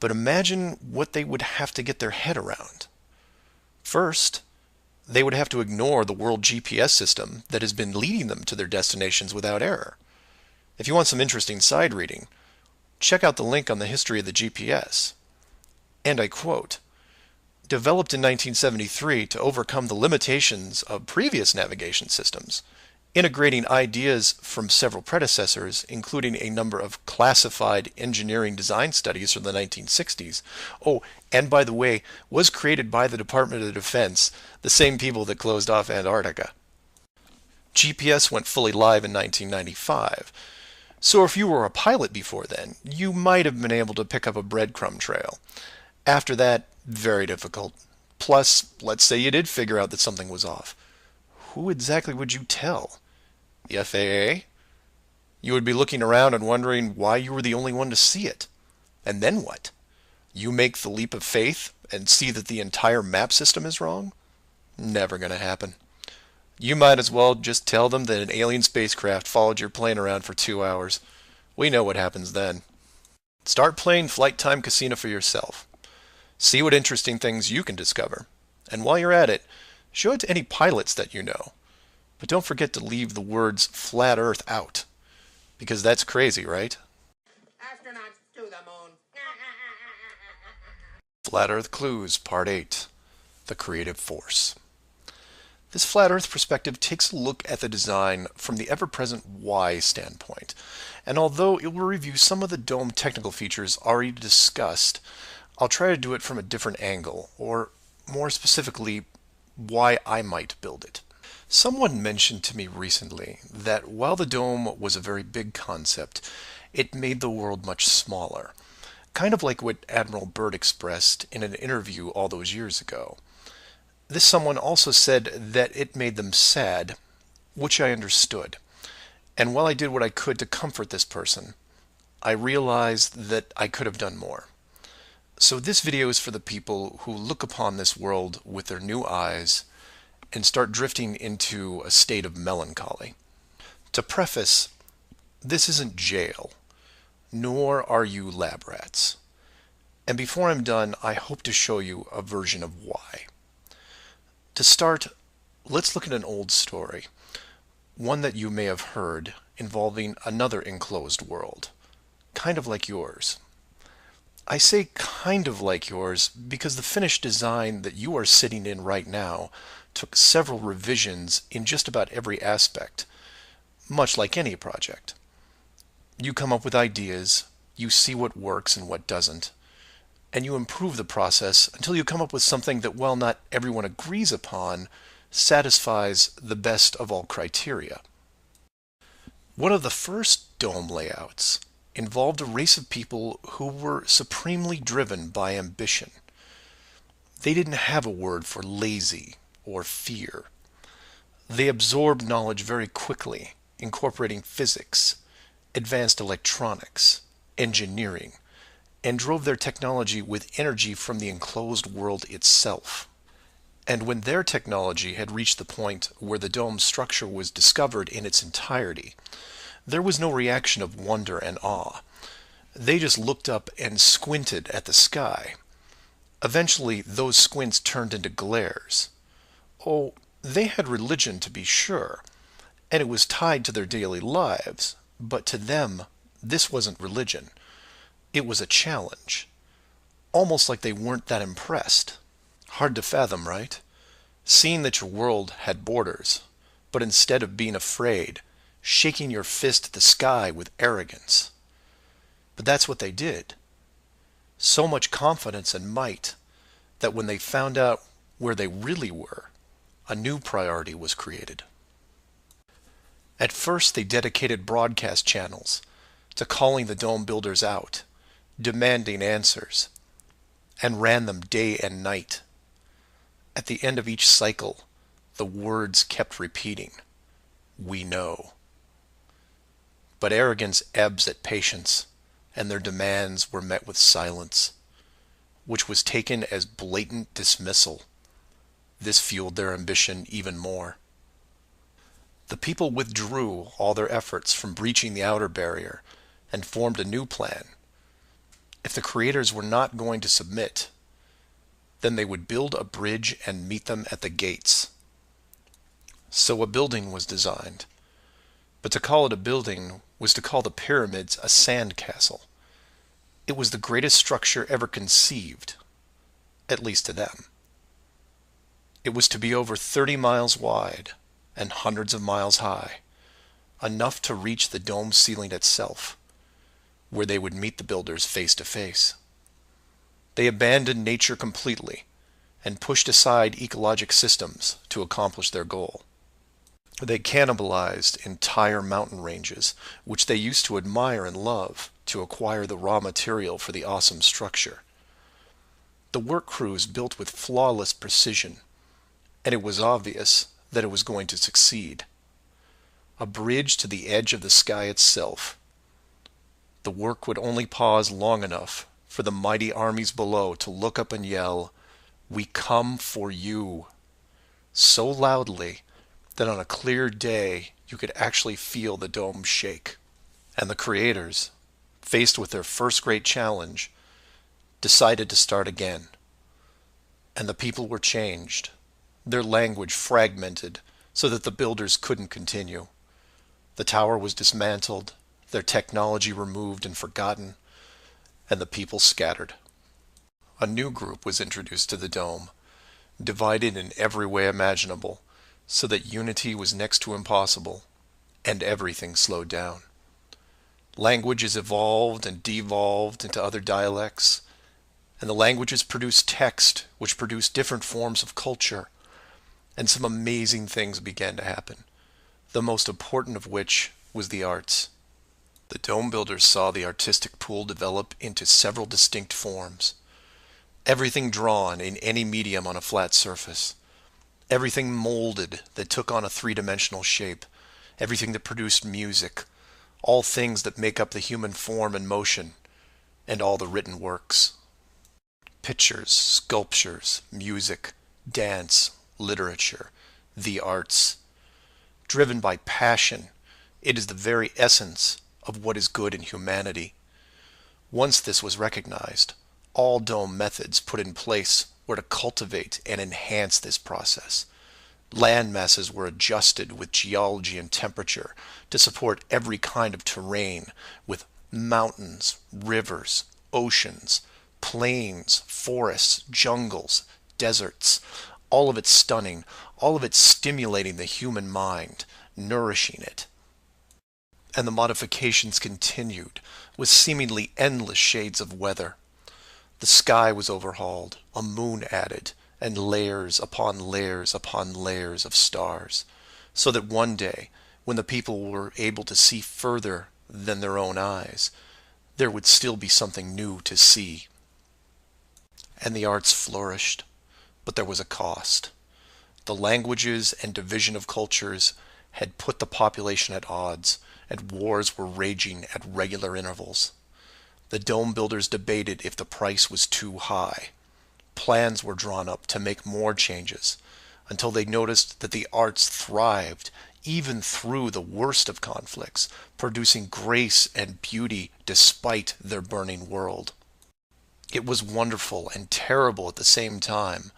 But imagine what they would have to get their head around. First, they would have to ignore the world GPS system that has been leading them to their destinations without error. If you want some interesting side reading, check out the link on the history of the GPS. And I quote, "Developed in 1973 to overcome the limitations of previous navigation systems, integrating ideas from several predecessors, including a number of classified engineering design studies from the 1960s. Oh, and by the way, was created by the Department of Defense, the same people that closed off Antarctica." GPS went fully live in 1995. So if you were a pilot before then, you might have been able to pick up a breadcrumb trail. After that, very difficult. Plus, let's say you did figure out that something was off. Who exactly would you tell? The FAA? You would be looking around and wondering why you were the only one to see it. And then what? You make the leap of faith and see that the entire map system is wrong? Never gonna happen. You might as well just tell them that an alien spacecraft followed your plane around for 2 hours. We know what happens then. Start playing Flight Time Casino for yourself. See what interesting things you can discover. And while you're at it, show it to any pilots that you know. But don't forget to leave the words flat Earth out. Because that's crazy, right? Astronauts to the moon. Flat Earth Clues, Part 8. The Creative Force. This flat Earth perspective takes a look at the design from the ever-present why standpoint. And although it will review some of the dome technical features already discussed, I'll try to do it from a different angle, or more specifically, why I might build it. Someone mentioned to me recently that while the dome was a very big concept, it made the world much smaller. Kind of like what Admiral Byrd expressed in an interview all those years ago. This someone also said that it made them sad, which I understood. And while I did what I could to comfort this person, I realized that I could have done more. So this video is for the people who look upon this world with their new eyes and start drifting into a state of melancholy. To preface, this isn't jail, nor are you lab rats. And before I'm done, I hope to show you a version of why. To start, let's look at an old story, one that you may have heard involving another enclosed world, kind of like yours. I say kind of like yours because the finished design that you are sitting in right now took several revisions in just about every aspect, much like any project. You come up with ideas, you see what works and what doesn't, and you improve the process until you come up with something that, while not everyone agrees upon, satisfies the best of all criteria. One of the first dome layouts involved a race of people who were supremely driven by ambition. They didn't have a word for lazy or fear. They absorbed knowledge very quickly, incorporating physics, advanced electronics, engineering, and drove their technology with energy from the enclosed world itself. And when their technology had reached the point where the dome's structure was discovered in its entirety, there was no reaction of wonder and awe. They just looked up and squinted at the sky. Eventually, those squints turned into glares. Oh, they had religion to be sure, and it was tied to their daily lives, but to them, this wasn't religion. It was a challenge. Almost like they weren't that impressed. Hard to fathom, right? Seeing that your world had borders, but instead of being afraid, shaking your fist at the sky with arrogance. But that's what they did. So much confidence and might that when they found out where they really were, a new priority was created. At first they dedicated broadcast channels, to calling the dome builders out, demanding answers, and ran them day and night. At the end of each cycle, the words kept repeating, "We know." But arrogance ebbs at patience, and their demands were met with silence, which was taken as blatant dismissal. This fueled their ambition even more. The people withdrew all their efforts from breaching the outer barrier and formed a new plan. If the creators were not going to submit, then they would build a bridge and meet them at the gates. So a building was designed. But to call it a building was to call the pyramids a sand castle. It was the greatest structure ever conceived, at least to them. It was to be over 30 miles wide and hundreds of miles high, enough to reach the dome ceiling itself, where they would meet the builders face to face. They abandoned nature completely and pushed aside ecologic systems to accomplish their goal. They cannibalized entire mountain ranges, which they used to admire and love, to acquire the raw material for the awesome structure. The work crews built with flawless precision, and it was obvious that it was going to succeed. A bridge to the edge of the sky itself. The work would only pause long enough for the mighty armies below to look up and yell, "We come for you," so loudly that on a clear day you could actually feel the dome shake. And the creators, faced with their first great challenge, decided to start again. And the people were changed, their language fragmented so that the builders couldn't continue. The tower was dismantled, their technology removed and forgotten, and the people scattered. A new group was introduced to the dome, divided in every way imaginable, so that unity was next to impossible, and everything slowed down. Languages evolved and devolved into other dialects, and the languages produced text, which produced different forms of culture, and some amazing things began to happen, the most important of which was the arts. The dome builders saw the artistic pool develop into several distinct forms. Everything drawn in any medium on a flat surface. Everything molded that took on a three-dimensional shape. Everything that produced music. All things that make up the human form and motion. And all the written works. Pictures, sculptures, music, dance, literature, the arts. Driven by passion, it is the very essence of what is good in humanity. Once this was recognized, all dome methods put in place were to cultivate and enhance this process. Land masses were adjusted with geology and temperature to support every kind of terrain, with mountains, rivers, oceans, plains, forests, jungles, deserts, all of it stunning, all of it stimulating the human mind, nourishing it. And the modifications continued, with seemingly endless shades of weather. The sky was overhauled, a moon added, and layers upon layers upon layers of stars, so that one day, when the people were able to see further than their own eyes, there would still be something new to see. And the arts flourished, but there was a cost. The languages and division of cultures had put the population at odds, and wars were raging at regular intervals. The dome builders debated if the price was too high. Plans were drawn up to make more changes, until they noticed that the arts thrived even through the worst of conflicts, producing grace and beauty despite their burning world. It was wonderful and terrible at the same time,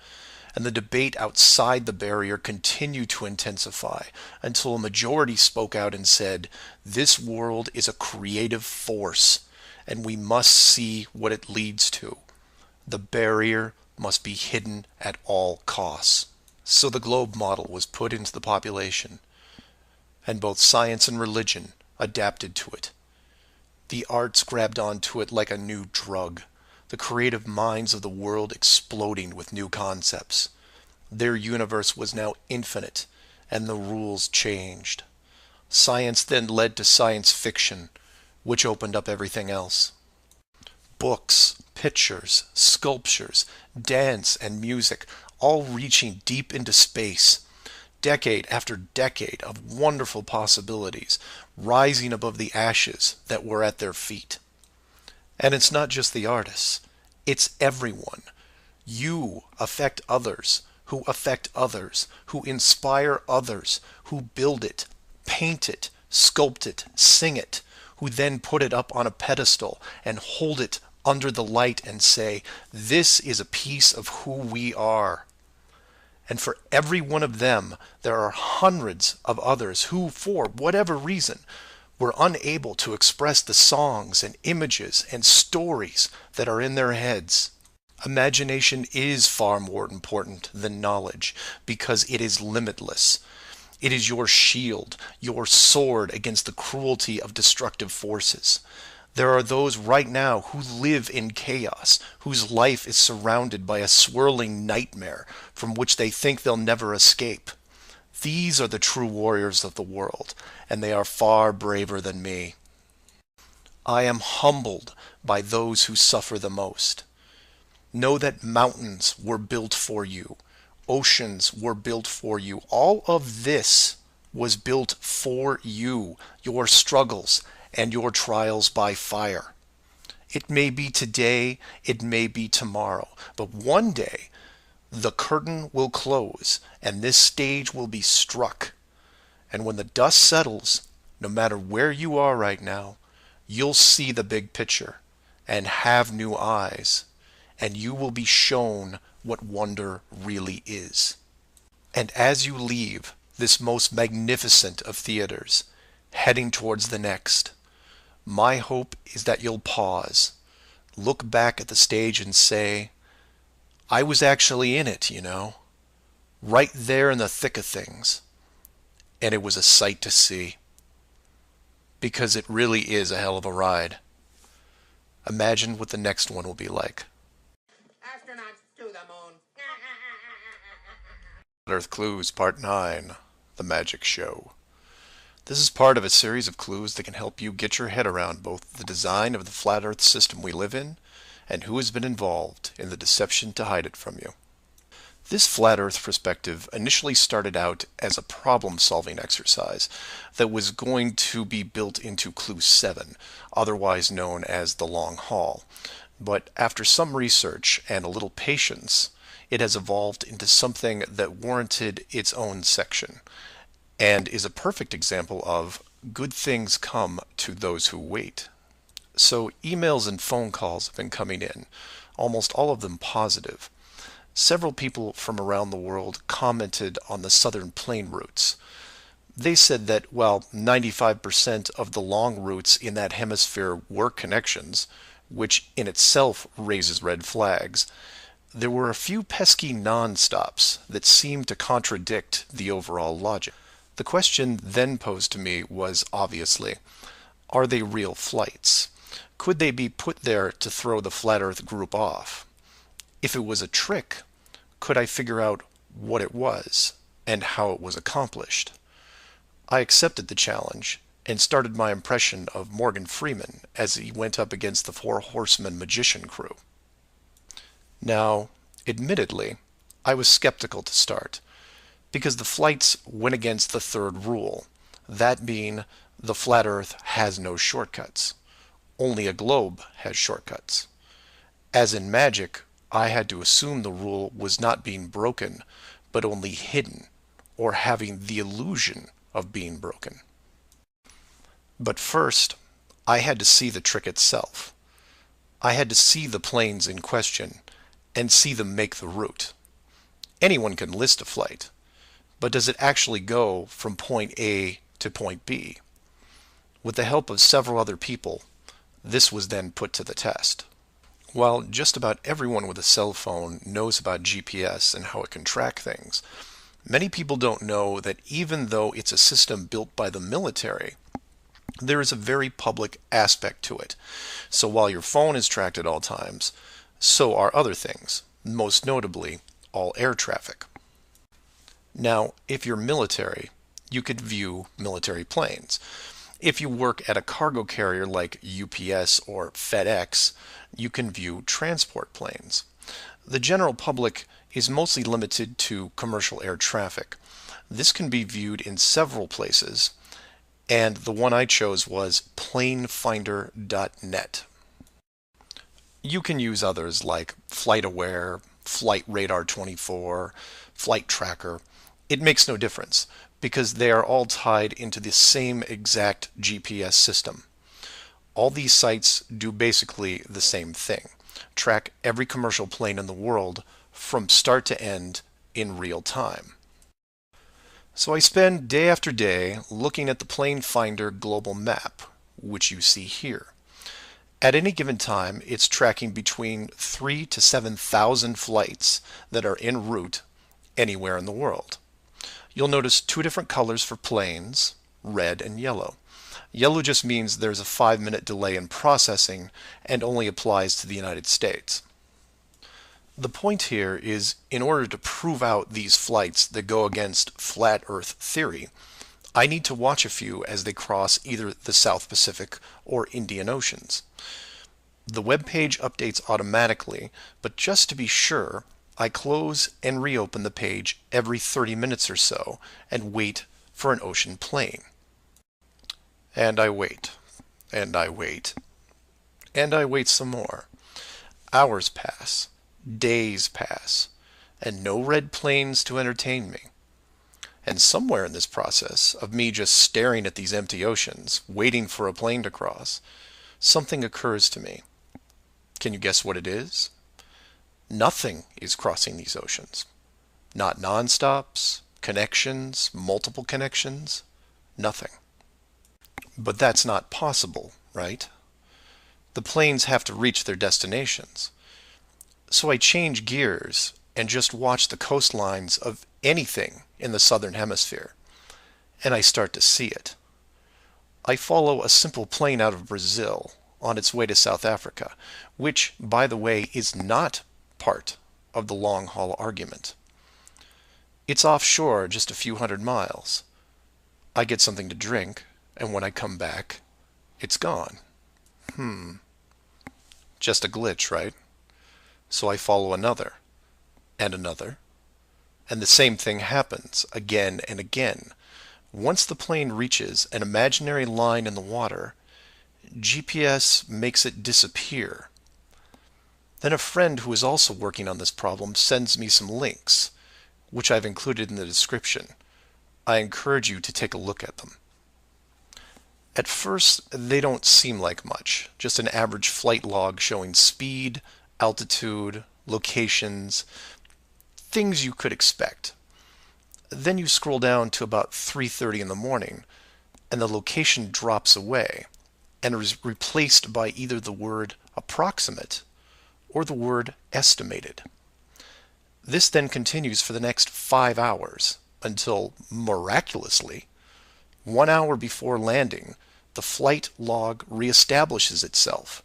and the debate outside the barrier continued to intensify until a majority spoke out and said, "This world is a creative force, and we must see what it leads to. The barrier must be hidden at all costs." So the globe model was put into the population, and both science and religion adapted to it. The arts grabbed onto it like a new drug, the creative minds of the world exploding with new concepts. Their universe was now infinite, and the rules changed. Science then led to science fiction, which opened up everything else. Books, pictures, sculptures, dance, and music, all reaching deep into space, decade after decade of wonderful possibilities, rising above the ashes that were at their feet. And it's not just the artists, it's everyone. You affect others, who affect others, who inspire others, who build it, paint it, sculpt it, sing it, who then put it up on a pedestal and hold it under the light and say, this is a piece of who we are. And for every one of them, there are hundreds of others who, for whatever reason, were unable to express the songs and images and stories that are in their heads. Imagination is far more important than knowledge because it is limitless. It is your shield, your sword against the cruelty of destructive forces. There are those right now who live in chaos, whose life is surrounded by a swirling nightmare from which they think they'll never escape. These are the true warriors of the world, and they are far braver than me. I am humbled by those who suffer the most. Know that mountains were built for you. Oceans were built for you. All of this was built for you, your struggles and your trials by fire. It may be today, it may be tomorrow, but one day the curtain will close and this stage will be struck. And when the dust settles, no matter where you are right now, you'll see the big picture and have new eyes. And you will be shown what wonder really is. And as you leave this most magnificent of theaters, heading towards the next, my hope is that you'll pause, look back at the stage and say, I was actually in it, you know, right there in the thick of things, and it was a sight to see. Because it really is a hell of a ride. Imagine what the next one will be like. Astronauts to the moon. Earth Clues Part 9, The Magic Show. This is part of a series of clues that can help you get your head around both the design of the flat Earth system we live in and who has been involved in the deception to hide it from you. This flat Earth perspective initially started out as a problem-solving exercise that was going to be built into Clue 7, otherwise known as the Long Haul. But after some research and a little patience, it has evolved into something that warranted its own section, and is a perfect example of good things come to those who wait. So emails and phone calls have been coming in, almost all of them positive. Several people from around the world commented on the southern plane routes. They said that, while 95% of the long routes in that hemisphere were connections, which in itself raises red flags, there were a few pesky non-stops that seemed to contradict the overall logic. The question then posed to me was obviously, are they real flights? Could they be put there to throw the Flat Earth group off? If it was a trick, could I figure out what it was and how it was accomplished? I accepted the challenge and started my impression of Morgan Freeman as he went up against the Four Horsemen magician crew. Now, admittedly, I was skeptical to start, because the flights went against the third rule, that being the flat Earth has no shortcuts. Only a globe has shortcuts. As in magic, I had to assume the rule was not being broken, but only hidden, or having the illusion of being broken. But first, I had to see the trick itself. I had to see the planes in question, and see them make the route. Anyone can list a flight, but does it actually go from point A to point B? With the help of several other people, this was then put to the test. While just about everyone with a cell phone knows about GPS and how it can track things, many people don't know that even though it's a system built by the military, there is a very public aspect to it. So while your phone is tracked at all times, so are other things, most notably all air traffic. Now, if you're military, you could view military planes. If you work at a cargo carrier like UPS or FedEx, you can view transport planes. The general public is mostly limited to commercial air traffic. This can be viewed in several places, and the one I chose was planefinder.net. You can use others like FlightAware, Flight Radar 24, Flight Tracker. It makes no difference because they are all tied into the same exact GPS system. All these sites do basically the same thing: track every commercial plane in the world from start to end in real time. So I spend day after day looking at the Plane Finder global map, which you see here. At any given time, it's tracking between 3,000 to 7,000 flights that are en route anywhere in the world. You'll notice two different colors for planes, red and yellow. Yellow just means there's a 5-minute delay in processing and only applies to the United States. The point here is, in order to prove out these flights that go against flat Earth theory, I need to watch a few as they cross either the South Pacific or Indian Oceans. The web page updates automatically, but just to be sure, I close and reopen the page every 30 minutes or so and wait for an ocean plane. And I wait, and I wait, and I wait some more. Hours pass, days pass, and no red planes to entertain me. And somewhere in this process of me just staring at these empty oceans, waiting for a plane to cross, something occurs to me. Can you guess what it is? Nothing is crossing these oceans. Not non-stops, connections, multiple connections, nothing. But that's not possible, right? The planes have to reach their destinations. So I change gears and just watch the coastlines of anything in the southern hemisphere, and I start to see it. I follow a simple plane out of Brazil on its way to South Africa, which, by the way, is not part of the long-haul argument. It's offshore just a few hundred miles. I get something to drink, and when I come back, it's gone. Just a glitch, right? So I follow another, and another, and the same thing happens again and again. Once the plane reaches an imaginary line in the water, GPS makes it disappear. Then a friend who is also working on this problem sends me some links, which I've included in the description. I encourage you to take a look at them. At first, they don't seem like much, just an average flight log showing speed, altitude, locations, things you could expect. Then you scroll down to about 3:30 in the morning, and the location drops away and is replaced by either the word approximate or the word estimated. This then continues for the next 5 hours until, miraculously, 1 hour before landing, the flight log reestablishes itself,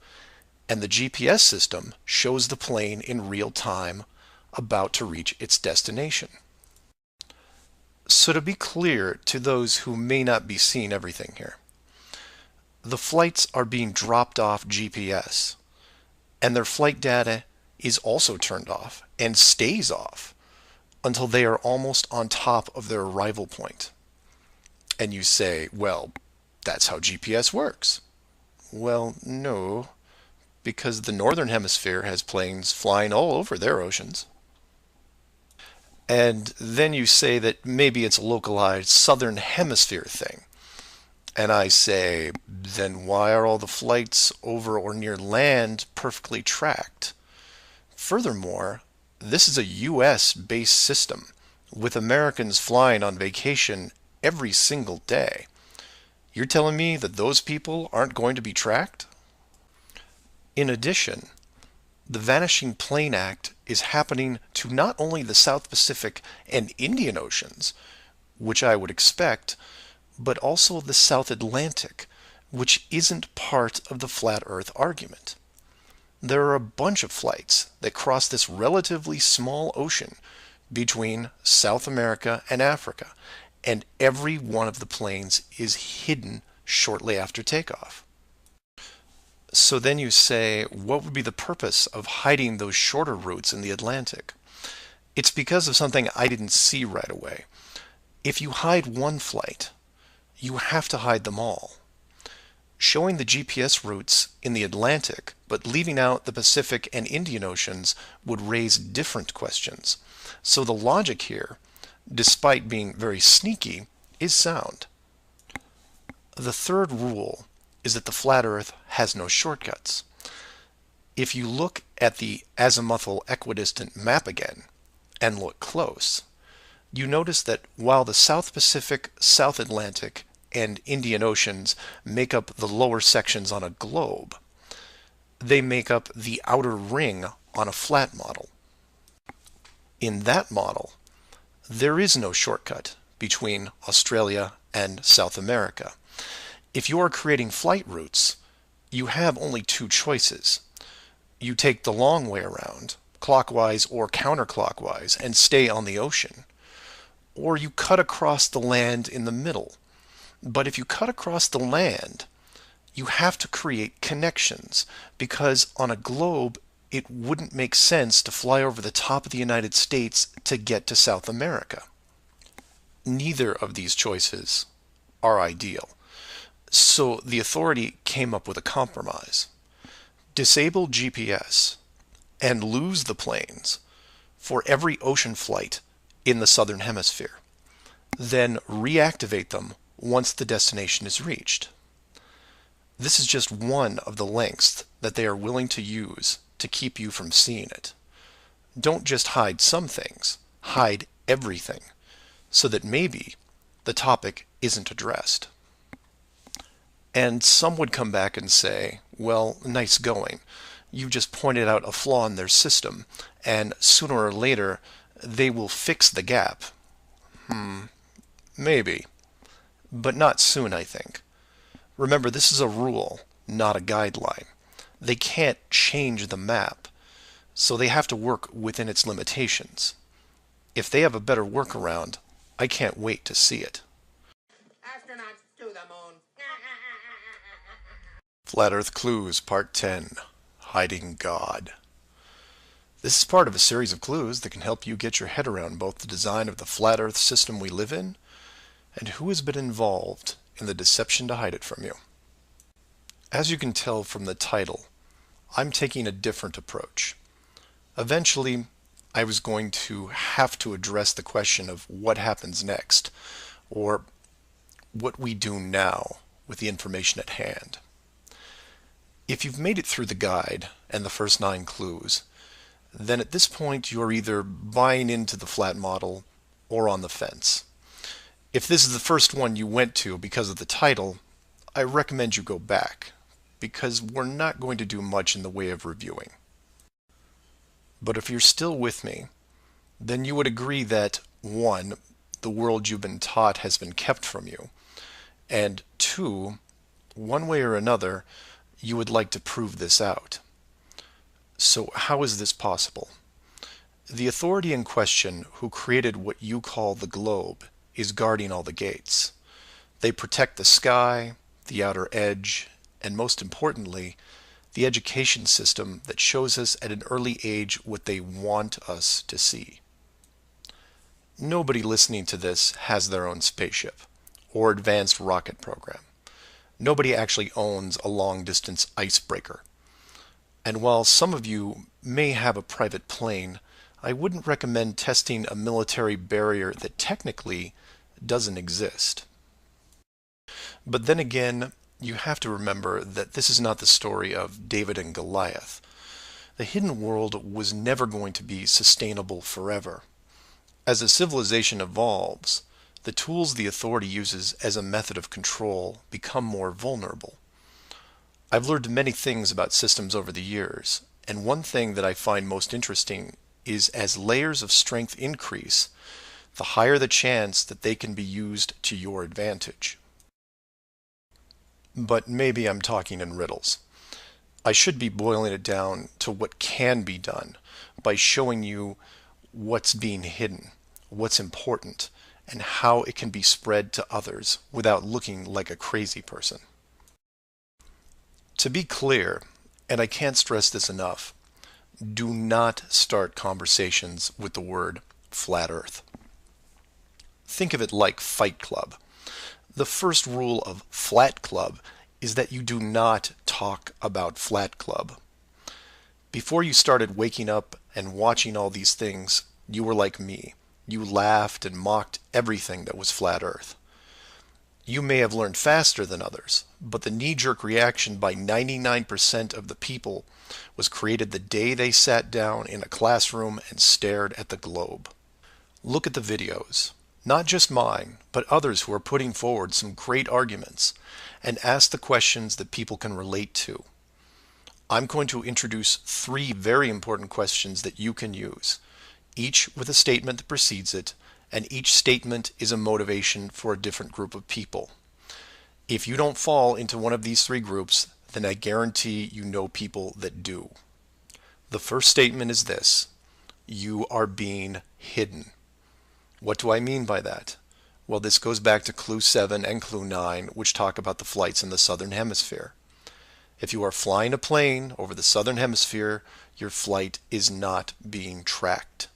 and the GPS system shows the plane in real time about to reach its destination. So to be clear to those who may not be seeing everything here, the flights are being dropped off GPS, and their flight data is also turned off and stays off until they are almost on top of their arrival point. And you say, well, that's how GPS works. Well, no, because the northern hemisphere has planes flying all over their oceans. And then you say that maybe it's a localized southern hemisphere thing. And I say, then why are all the flights over or near land perfectly tracked? Furthermore, this is a US-based system, with Americans flying on vacation every single day. You're telling me that those people aren't going to be tracked? In addition, the Vanishing Plane Act is happening to not only the South Pacific and Indian Oceans, which I would expect, but also the South Atlantic, which isn't part of the flat Earth argument. There are a bunch of flights that cross this relatively small ocean between South America and Africa, and every one of the planes is hidden shortly after takeoff. So then you say, what would be the purpose of hiding those shorter routes in the Atlantic? It's because of something I didn't see right away. If you hide one flight, you have to hide them all. Showing the GPS routes in the Atlantic, but leaving out the Pacific and Indian Oceans would raise different questions. So the logic here, despite being very sneaky, is sound. The third rule is that the flat Earth has no shortcuts. If you look at the azimuthal equidistant map again, and look close, you notice that while the South Pacific, South Atlantic, and Indian Oceans make up the lower sections on a globe, they make up the outer ring on a flat model. In that model, there is no shortcut between Australia and South America. If you are creating flight routes, you have only two choices. You take the long way around, clockwise or counterclockwise, and stay on the ocean. Or you cut across the land in the middle. But if you cut across the land, you have to create connections, because on a globe, it wouldn't make sense to fly over the top of the United States to get to South America. Neither of these choices are ideal. So the authority came up with a compromise. Disable GPS and lose the planes for every ocean flight in the southern hemisphere. Then reactivate them once the destination is reached. This is just one of the lengths that they are willing to use to keep you from seeing it. Don't just hide some things, hide everything, so that maybe the topic isn't addressed. And some would come back and say, well, nice going. You just pointed out a flaw in their system, and sooner or later they will fix the gap. Maybe. But not soon, I think. Remember, this is a rule, not a guideline. They can't change the map, so they have to work within its limitations. If they have a better workaround, I can't wait to see it. Astronauts to the moon. Flat Earth Clues, Part 10, Hiding God. This is part of a series of clues that can help you get your head around both the design of the flat Earth system we live in and who has been involved in the deception to hide it from you. As you can tell from the title, I'm taking a different approach. Eventually, I was going to have to address the question of what happens next, or what we do now with the information at hand. If you've made it through the guide and the first 9 clues, then at this point you're either buying into the flat model or on the fence. If this is the first one you went to because of the title, I recommend you go back, because we're not going to do much in the way of reviewing. But if you're still with me, then you would agree that 1, the world you've been taught has been kept from you, and 2, one way or another, you would like to prove this out. So how is this possible? The authority in question who created what you call the globe is guarding all the gates. They protect the sky, the outer edge, and most importantly, the education system that shows us at an early age what they want us to see. Nobody listening to this has their own spaceship or advanced rocket program. Nobody actually owns a long-distance icebreaker. And while some of you may have a private plane, I wouldn't recommend testing a military barrier that technically doesn't exist. But then again, you have to remember that this is not the story of David and Goliath. The hidden world was never going to be sustainable forever. As a civilization evolves, the tools the authority uses as a method of control become more vulnerable. I've learned many things about systems over the years, and one thing that I find most interesting is as layers of strength increase, the higher the chance that they can be used to your advantage. But maybe I'm talking in riddles. I should be boiling it down to what can be done by showing you what's being hidden, what's important, and how it can be spread to others without looking like a crazy person. To be clear, and I can't stress this enough, do not start conversations with the word flat earth. Think of it like Fight Club. The first rule of Flat Club is that you do not talk about Flat Club. Before you started waking up and watching all these things, you were like me. You laughed and mocked everything that was flat earth. You may have learned faster than others, but the knee-jerk reaction by 99% of the people was created the day they sat down in a classroom and stared at the globe. Look at the videos, not just mine, but others who are putting forward some great arguments, and ask the questions that people can relate to. I'm going to introduce 3 very important questions that you can use, each with a statement that precedes it, and each statement is a motivation for a different group of people. If you don't fall into one of these 3 groups, then I guarantee you know people that do. The first statement is this: you are being hidden. What do I mean by that? Well, this goes back to Clue 7 and Clue 9, which talk about the flights in the Southern Hemisphere. If you are flying a plane over the Southern Hemisphere, your flight is not being tracked.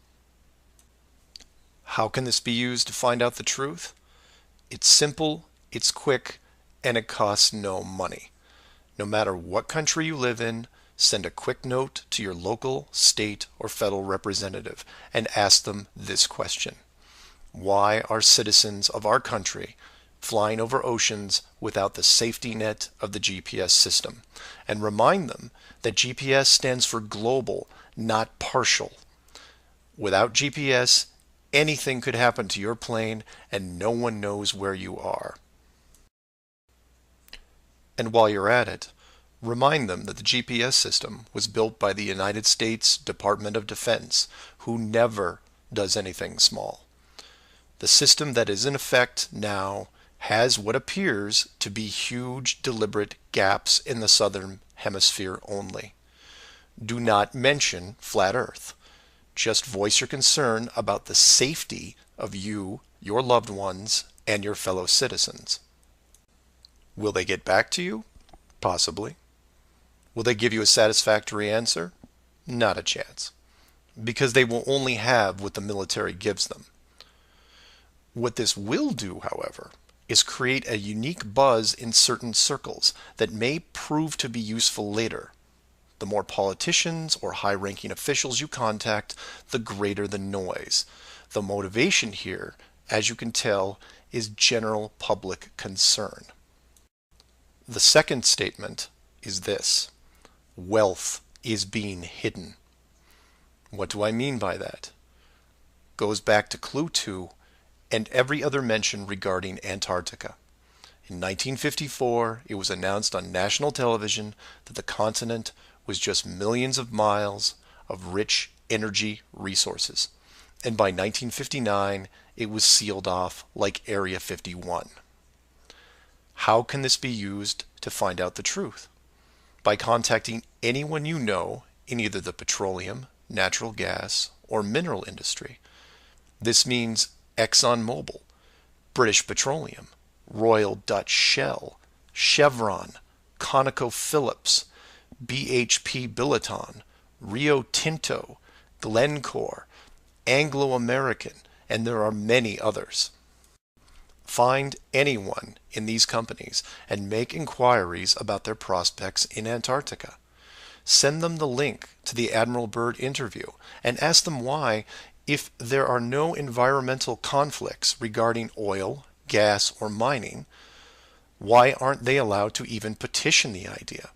How can this be used to find out the truth? It's simple, it's quick, and it costs no money. No matter what country you live in, send a quick note to your local, state, or federal representative and ask them this question: why are citizens of our country flying over oceans without the safety net of the GPS system? And remind them that GPS stands for global, not partial. Without GPS, anything could happen to your plane and no one knows where you are. And while you're at it, remind them that the GPS system was built by the United States Department of Defense, who never does anything small. The system that is in effect now has what appears to be huge, deliberate gaps in the Southern Hemisphere only. Do not mention flat Earth. Just voice your concern about the safety of you, your loved ones, and your fellow citizens. Will they get back to you? Possibly. Will they give you a satisfactory answer? Not a chance. Because they will only have what the military gives them. What this will do, however, is create a unique buzz in certain circles that may prove to be useful later. The more politicians or high-ranking officials you contact, the greater the noise. The motivation here, as you can tell, is general public concern. The second statement is this: wealth is being hidden. What do I mean by that? Goes back to Clue 2 and every other mention regarding Antarctica. In 1954, it was announced on national television that the continent was just millions of miles of rich energy resources. And by 1959, it was sealed off like Area 51. How can this be used to find out the truth? By contacting anyone you know in either the petroleum, natural gas, or mineral industry. This means ExxonMobil, British Petroleum, Royal Dutch Shell, Chevron, ConocoPhillips, BHP Billiton, Rio Tinto, Glencore, Anglo American, and there are many others. Find anyone in these companies and make inquiries about their prospects in Antarctica. Send them the link to the Admiral Byrd interview and ask them why, if there are no environmental conflicts regarding oil, gas, or mining, why aren't they allowed to even petition the idea,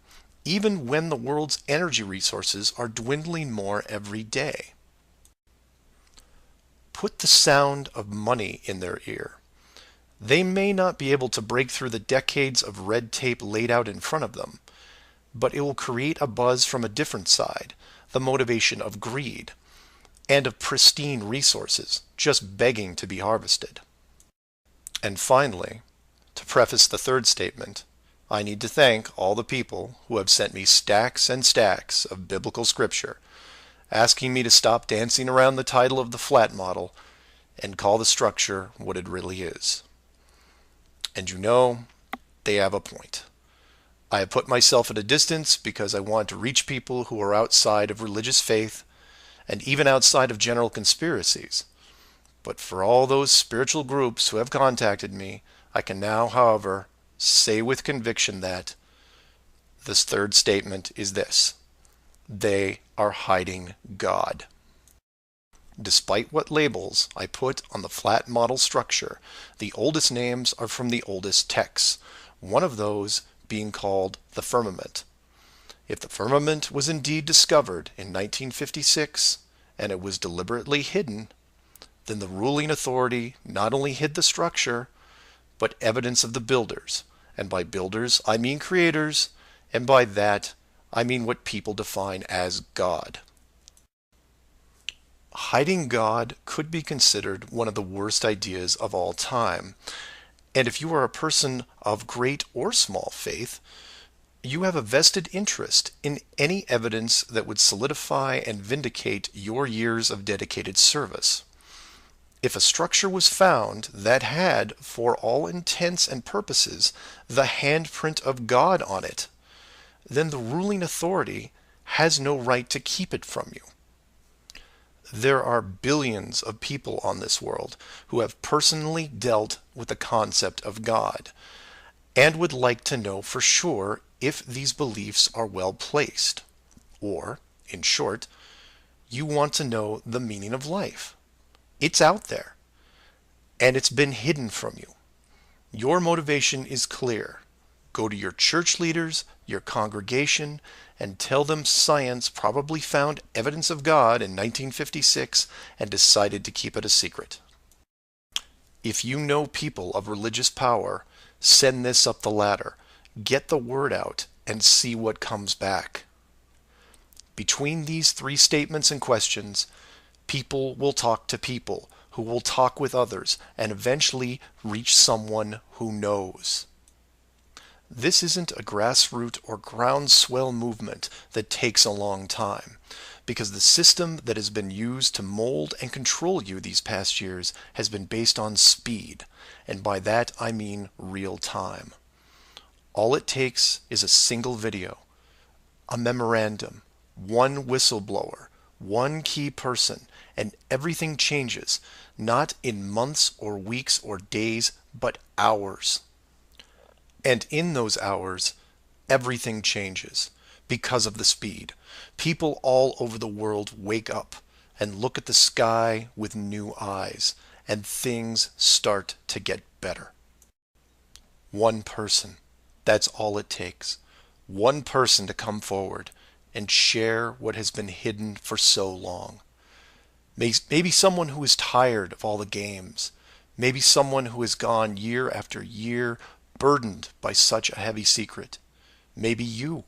even when the world's energy resources are dwindling more every day? Put the sound of money in their ear. They may not be able to break through the decades of red tape laid out in front of them, but it will create a buzz from a different side, the motivation of greed, and of pristine resources just begging to be harvested. And finally, to preface the third statement, I need to thank all the people who have sent me stacks and stacks of biblical scripture, asking me to stop dancing around the title of the flat model and call the structure what it really is. And you know, they have a point. I have put myself at a distance because I want to reach people who are outside of religious faith and even outside of general conspiracies. But for all those spiritual groups who have contacted me, I can now, however, say with conviction that this third statement is this: they are hiding God. Despite what labels I put on the flat model structure, the oldest names are from the oldest texts, one of those being called the firmament. If the firmament was indeed discovered in 1956 and it was deliberately hidden, then the ruling authority not only hid the structure, but evidence of the builders. And by builders, I mean creators, and by that, I mean what people define as God. Hiding God could be considered one of the worst ideas of all time. And if you are a person of great or small faith, you have a vested interest in any evidence that would solidify and vindicate your years of dedicated service. If a structure was found that had, for all intents and purposes, the handprint of God on it, then the ruling authority has no right to keep it from you. There are billions of people on this world who have personally dealt with the concept of God and would like to know for sure if these beliefs are well placed. Or, in short, you want to know the meaning of life. It's out there, and it's been hidden from you. Your motivation is clear. Go to your church leaders, your congregation, and tell them science probably found evidence of God in 1956 and decided to keep it a secret. If you know people of religious power, send this up the ladder. Get the word out and see what comes back. Between these three statements and questions, people will talk to people who will talk with others and eventually reach someone who knows. This isn't a grassroots or groundswell movement that takes a long time, because the system that has been used to mold and control you these past years has been based on speed, and by that I mean real time. All it takes is a single video, a memorandum, one whistleblower, one key person, and everything changes, not in months or weeks or days, but hours. And in those hours, everything changes because of the speed. People all over the world wake up and look at the sky with new eyes, and things start to get better. One person, that's all it takes. One person to come forward and share what has been hidden for so long. Maybe someone who is tired of all the games. Maybe someone who has gone year after year burdened by such a heavy secret. Maybe you,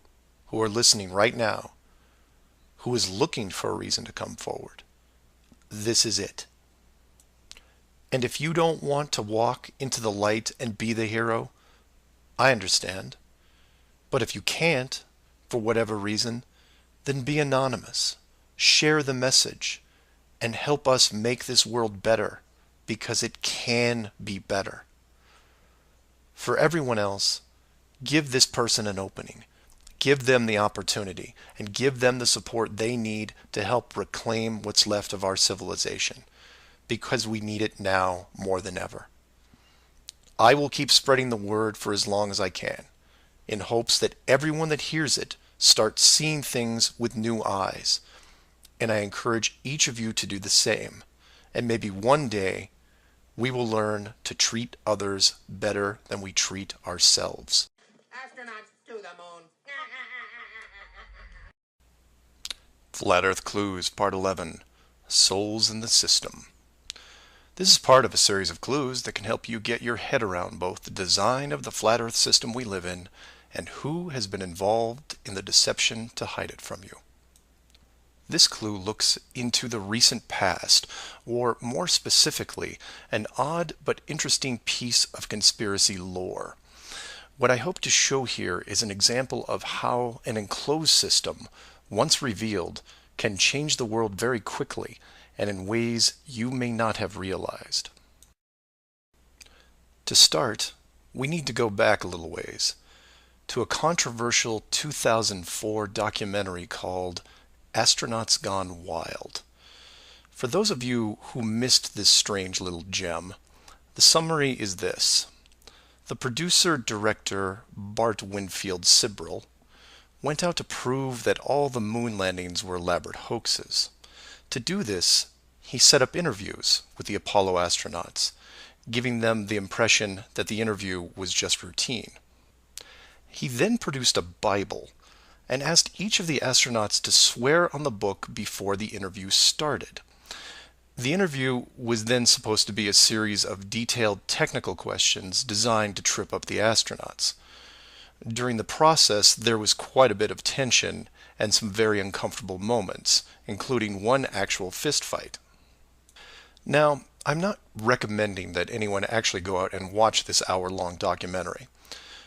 who are listening right now, who is looking for a reason to come forward. This is it. And if you don't want to walk into the light and be the hero, I understand. But if you can't, for whatever reason, then be anonymous. Share the message and help us make this world better, because it can be better. For everyone else, give this person an opening. Give them the opportunity and give them the support they need to help reclaim what's left of our civilization, because we need it now more than ever. I will keep spreading the word for as long as I can, in hopes that everyone that hears it starts seeing things with new eyes. And I encourage each of you to do the same. And maybe one day we will learn to treat others better than we treat ourselves. Astronauts to the moon. Flat Earth Clues, Part 11, Souls in the System. This is part of a series of clues that can help you get your head around both the design of the flat Earth system we live in and who has been involved in the deception to hide it from you. This clue looks into the recent past, or more specifically, an odd but interesting piece of conspiracy lore. What I hope to show here is an example of how an enclosed system, once revealed, can change the world very quickly and in ways you may not have realized. To start, we need to go back a little ways to a controversial 2004 documentary called Astronauts Gone Wild. For those of you who missed this strange little gem, the summary is this. The producer-director Bart Winfield Sibrel went out to prove that all the moon landings were elaborate hoaxes. To do this, he set up interviews with the Apollo astronauts, giving them the impression that the interview was just routine. He then produced a Bible and asked each of the astronauts to swear on the book before the interview started. The interview was then supposed to be a series of detailed technical questions designed to trip up the astronauts. During the process, there was quite a bit of tension and some very uncomfortable moments, including one actual fist fight. Now, I'm not recommending that anyone actually go out and watch this hour-long documentary.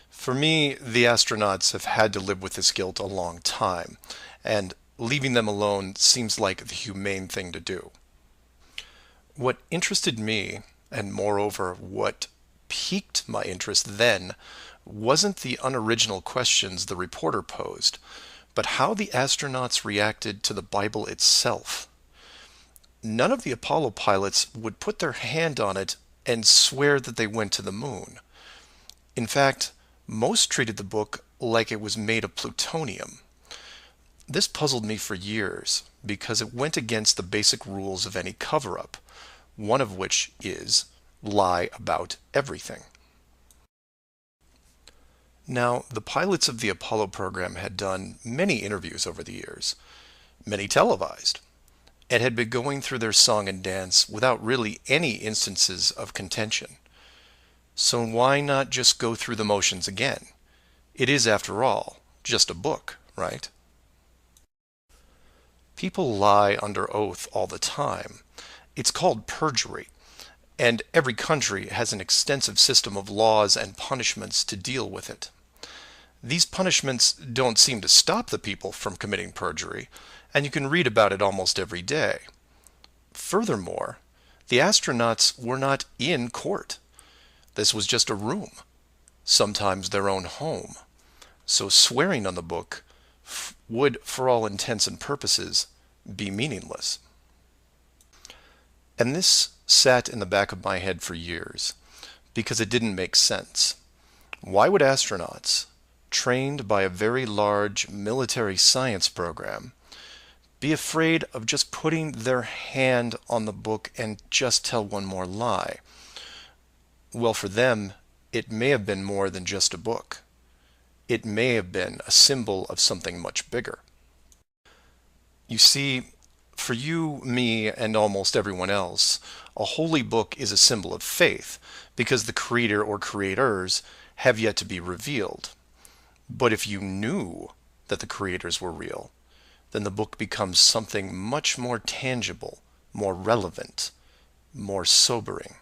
For me, the astronauts have had to live with this guilt a long time, and leaving them alone seems like the humane thing to do. What interested me, and moreover what piqued my interest then, wasn't the unoriginal questions the reporter posed, but how the astronauts reacted to the Bible itself. None of the Apollo pilots would put their hand on it and swear that they went to the moon. In fact, most treated the book like it was made of plutonium. This puzzled me for years because it went against the basic rules of any cover-up, one of which is lie about everything. Now, the pilots of the Apollo program had done many interviews over the years, many televised, and had been going through their song and dance without really any instances of contention. So why not just go through the motions again? It is, after all, just a book, right? People lie under oath all the time. It's called perjury, and every country has an extensive system of laws and punishments to deal with it. These punishments don't seem to stop the people from committing perjury, and you can read about it almost every day. Furthermore, the astronauts were not in court. This was just a room, sometimes their own home. So swearing on the book would, for all intents and purposes, be meaningless. And this sat in the back of my head for years, because it didn't make sense. Why would astronauts, trained by a very large military science program, be afraid of just putting their hand on the book and just tell one more lie? Well, for them, it may have been more than just a book. It may have been a symbol of something much bigger. You see, for you, me, and almost everyone else, a holy book is a symbol of faith, because the creator or creators have yet to be revealed. But if you knew that the creators were real, then the book becomes something much more tangible, more relevant, more sobering.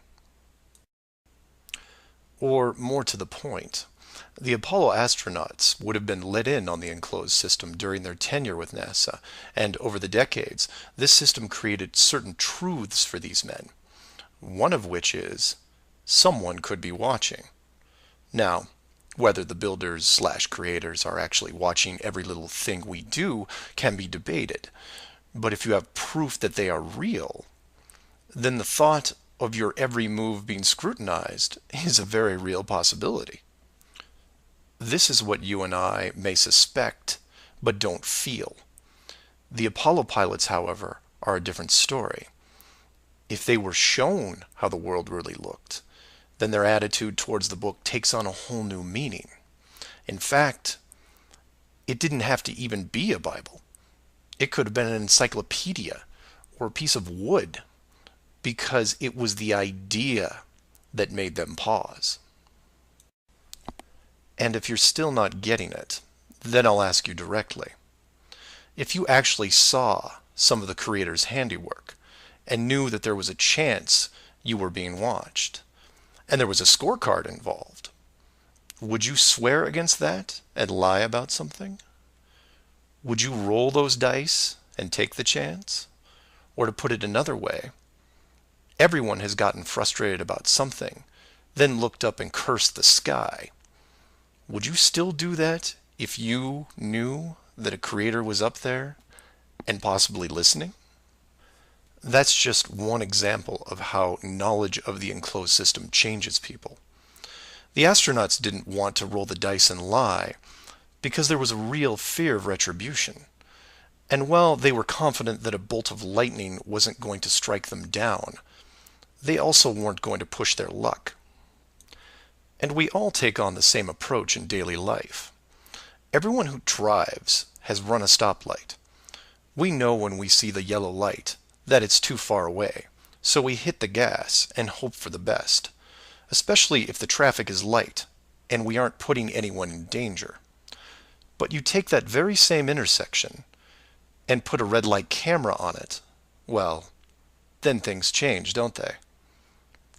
Or, more to the point, the Apollo astronauts would have been let in on the enclosed system during their tenure with NASA, and over the decades, this system created certain truths for these men, one of which is, someone could be watching. Now, whether the builders/creators are actually watching every little thing we do can be debated, but if you have proof that they are real, then the thought of your every move being scrutinized is a very real possibility. This is what you and I may suspect, but don't feel. The Apollo pilots, however, are a different story. If they were shown how the world really looked, then their attitude towards the book takes on a whole new meaning. In fact, it didn't have to even be a Bible. It could have been an encyclopedia or a piece of wood, because it was the idea that made them pause. And if you're still not getting it, then I'll ask you directly. If you actually saw some of the creators' handiwork and knew that there was a chance you were being watched, and there was a scorecard involved, would you swear against that and lie about something? Would you roll those dice and take the chance? Or to put it another way, everyone has gotten frustrated about something, then looked up and cursed the sky. Would you still do that if you knew that a creator was up there and possibly listening? That's just one example of how knowledge of the enclosed system changes people. The astronauts didn't want to roll the dice and lie because there was a real fear of retribution. And while they were confident that a bolt of lightning wasn't going to strike them down, they also weren't going to push their luck. And we all take on the same approach in daily life. Everyone who drives has run a stoplight. We know when we see the yellow light that it's too far away, so we hit the gas and hope for the best, especially if the traffic is light and we aren't putting anyone in danger. But you take that very same intersection and put a red light camera on it, well, then things change, don't they?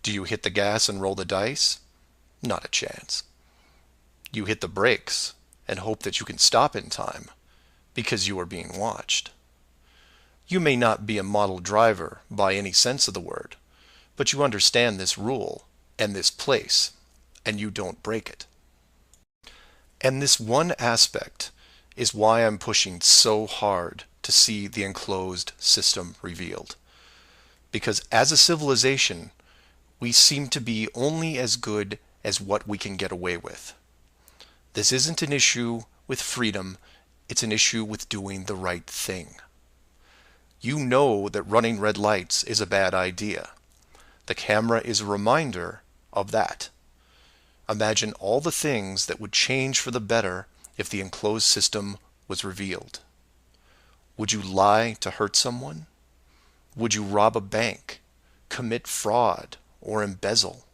Do you hit the gas and roll the dice? Not a chance. You hit the brakes and hope that you can stop in time because you are being watched. You may not be a model driver by any sense of the word, but you understand this rule and this place, and you don't break it. And this one aspect is why I'm pushing so hard to see the enclosed system revealed. Because as a civilization, we seem to be only as good as what we can get away with. This isn't an issue with freedom, it's an issue with doing the right thing. You know that running red lights is a bad idea. The camera is a reminder of that. Imagine all the things that would change for the better if the enclosed system was revealed. Would you lie to hurt someone? Would you rob a bank, commit fraud, or embezzle?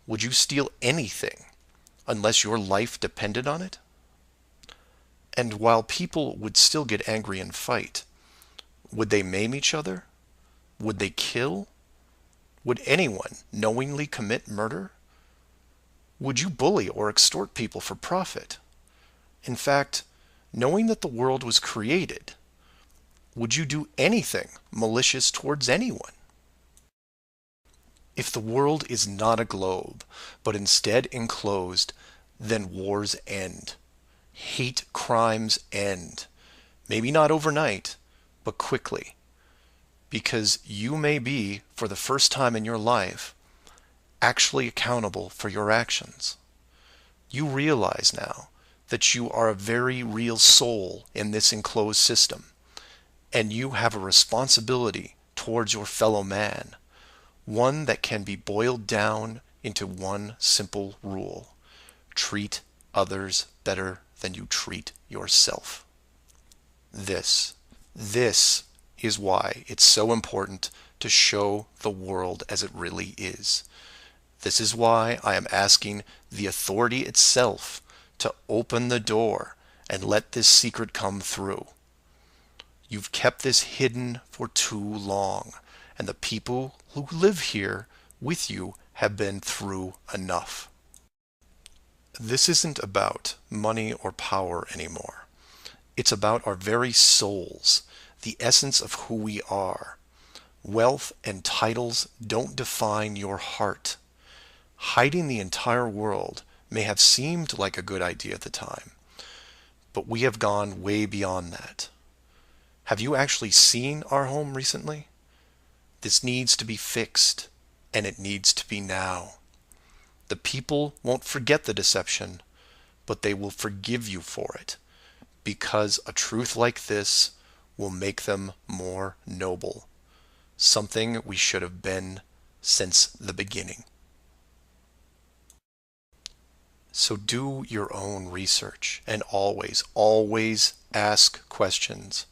Would you steal anything unless your life depended on it? And while people would still get angry and fight, would they maim each other? Would they kill? Would anyone knowingly commit murder? Would you bully or extort people for profit? In fact, knowing that the world was created, would you do anything malicious towards anyone? If the world is not a globe, but instead enclosed, then wars end. Hate crimes end. Maybe not overnight, but quickly. Because you may be, for the first time in your life, actually accountable for your actions. You realize now that you are a very real soul in this enclosed system, and you have a responsibility towards your fellow man, one that can be boiled down into one simple rule: treat others better than you treat yourself. This is why it's so important to show the world as it really is. This is why I am asking the authority itself to open the door and let this secret come through. You've kept this hidden for too long, and the people who live here with you have been through enough. This isn't about money or power anymore. It's about our very souls, the essence of who we are. Wealth and titles don't define your heart. Hiding the entire world may have seemed like a good idea at the time, but we have gone way beyond that. Have you actually seen our home recently? This needs to be fixed, and it needs to be now. The people won't forget the deception, but they will forgive you for it, because a truth like this will make them more noble, something we should have been since the beginning. So do your own research, and always, always ask questions.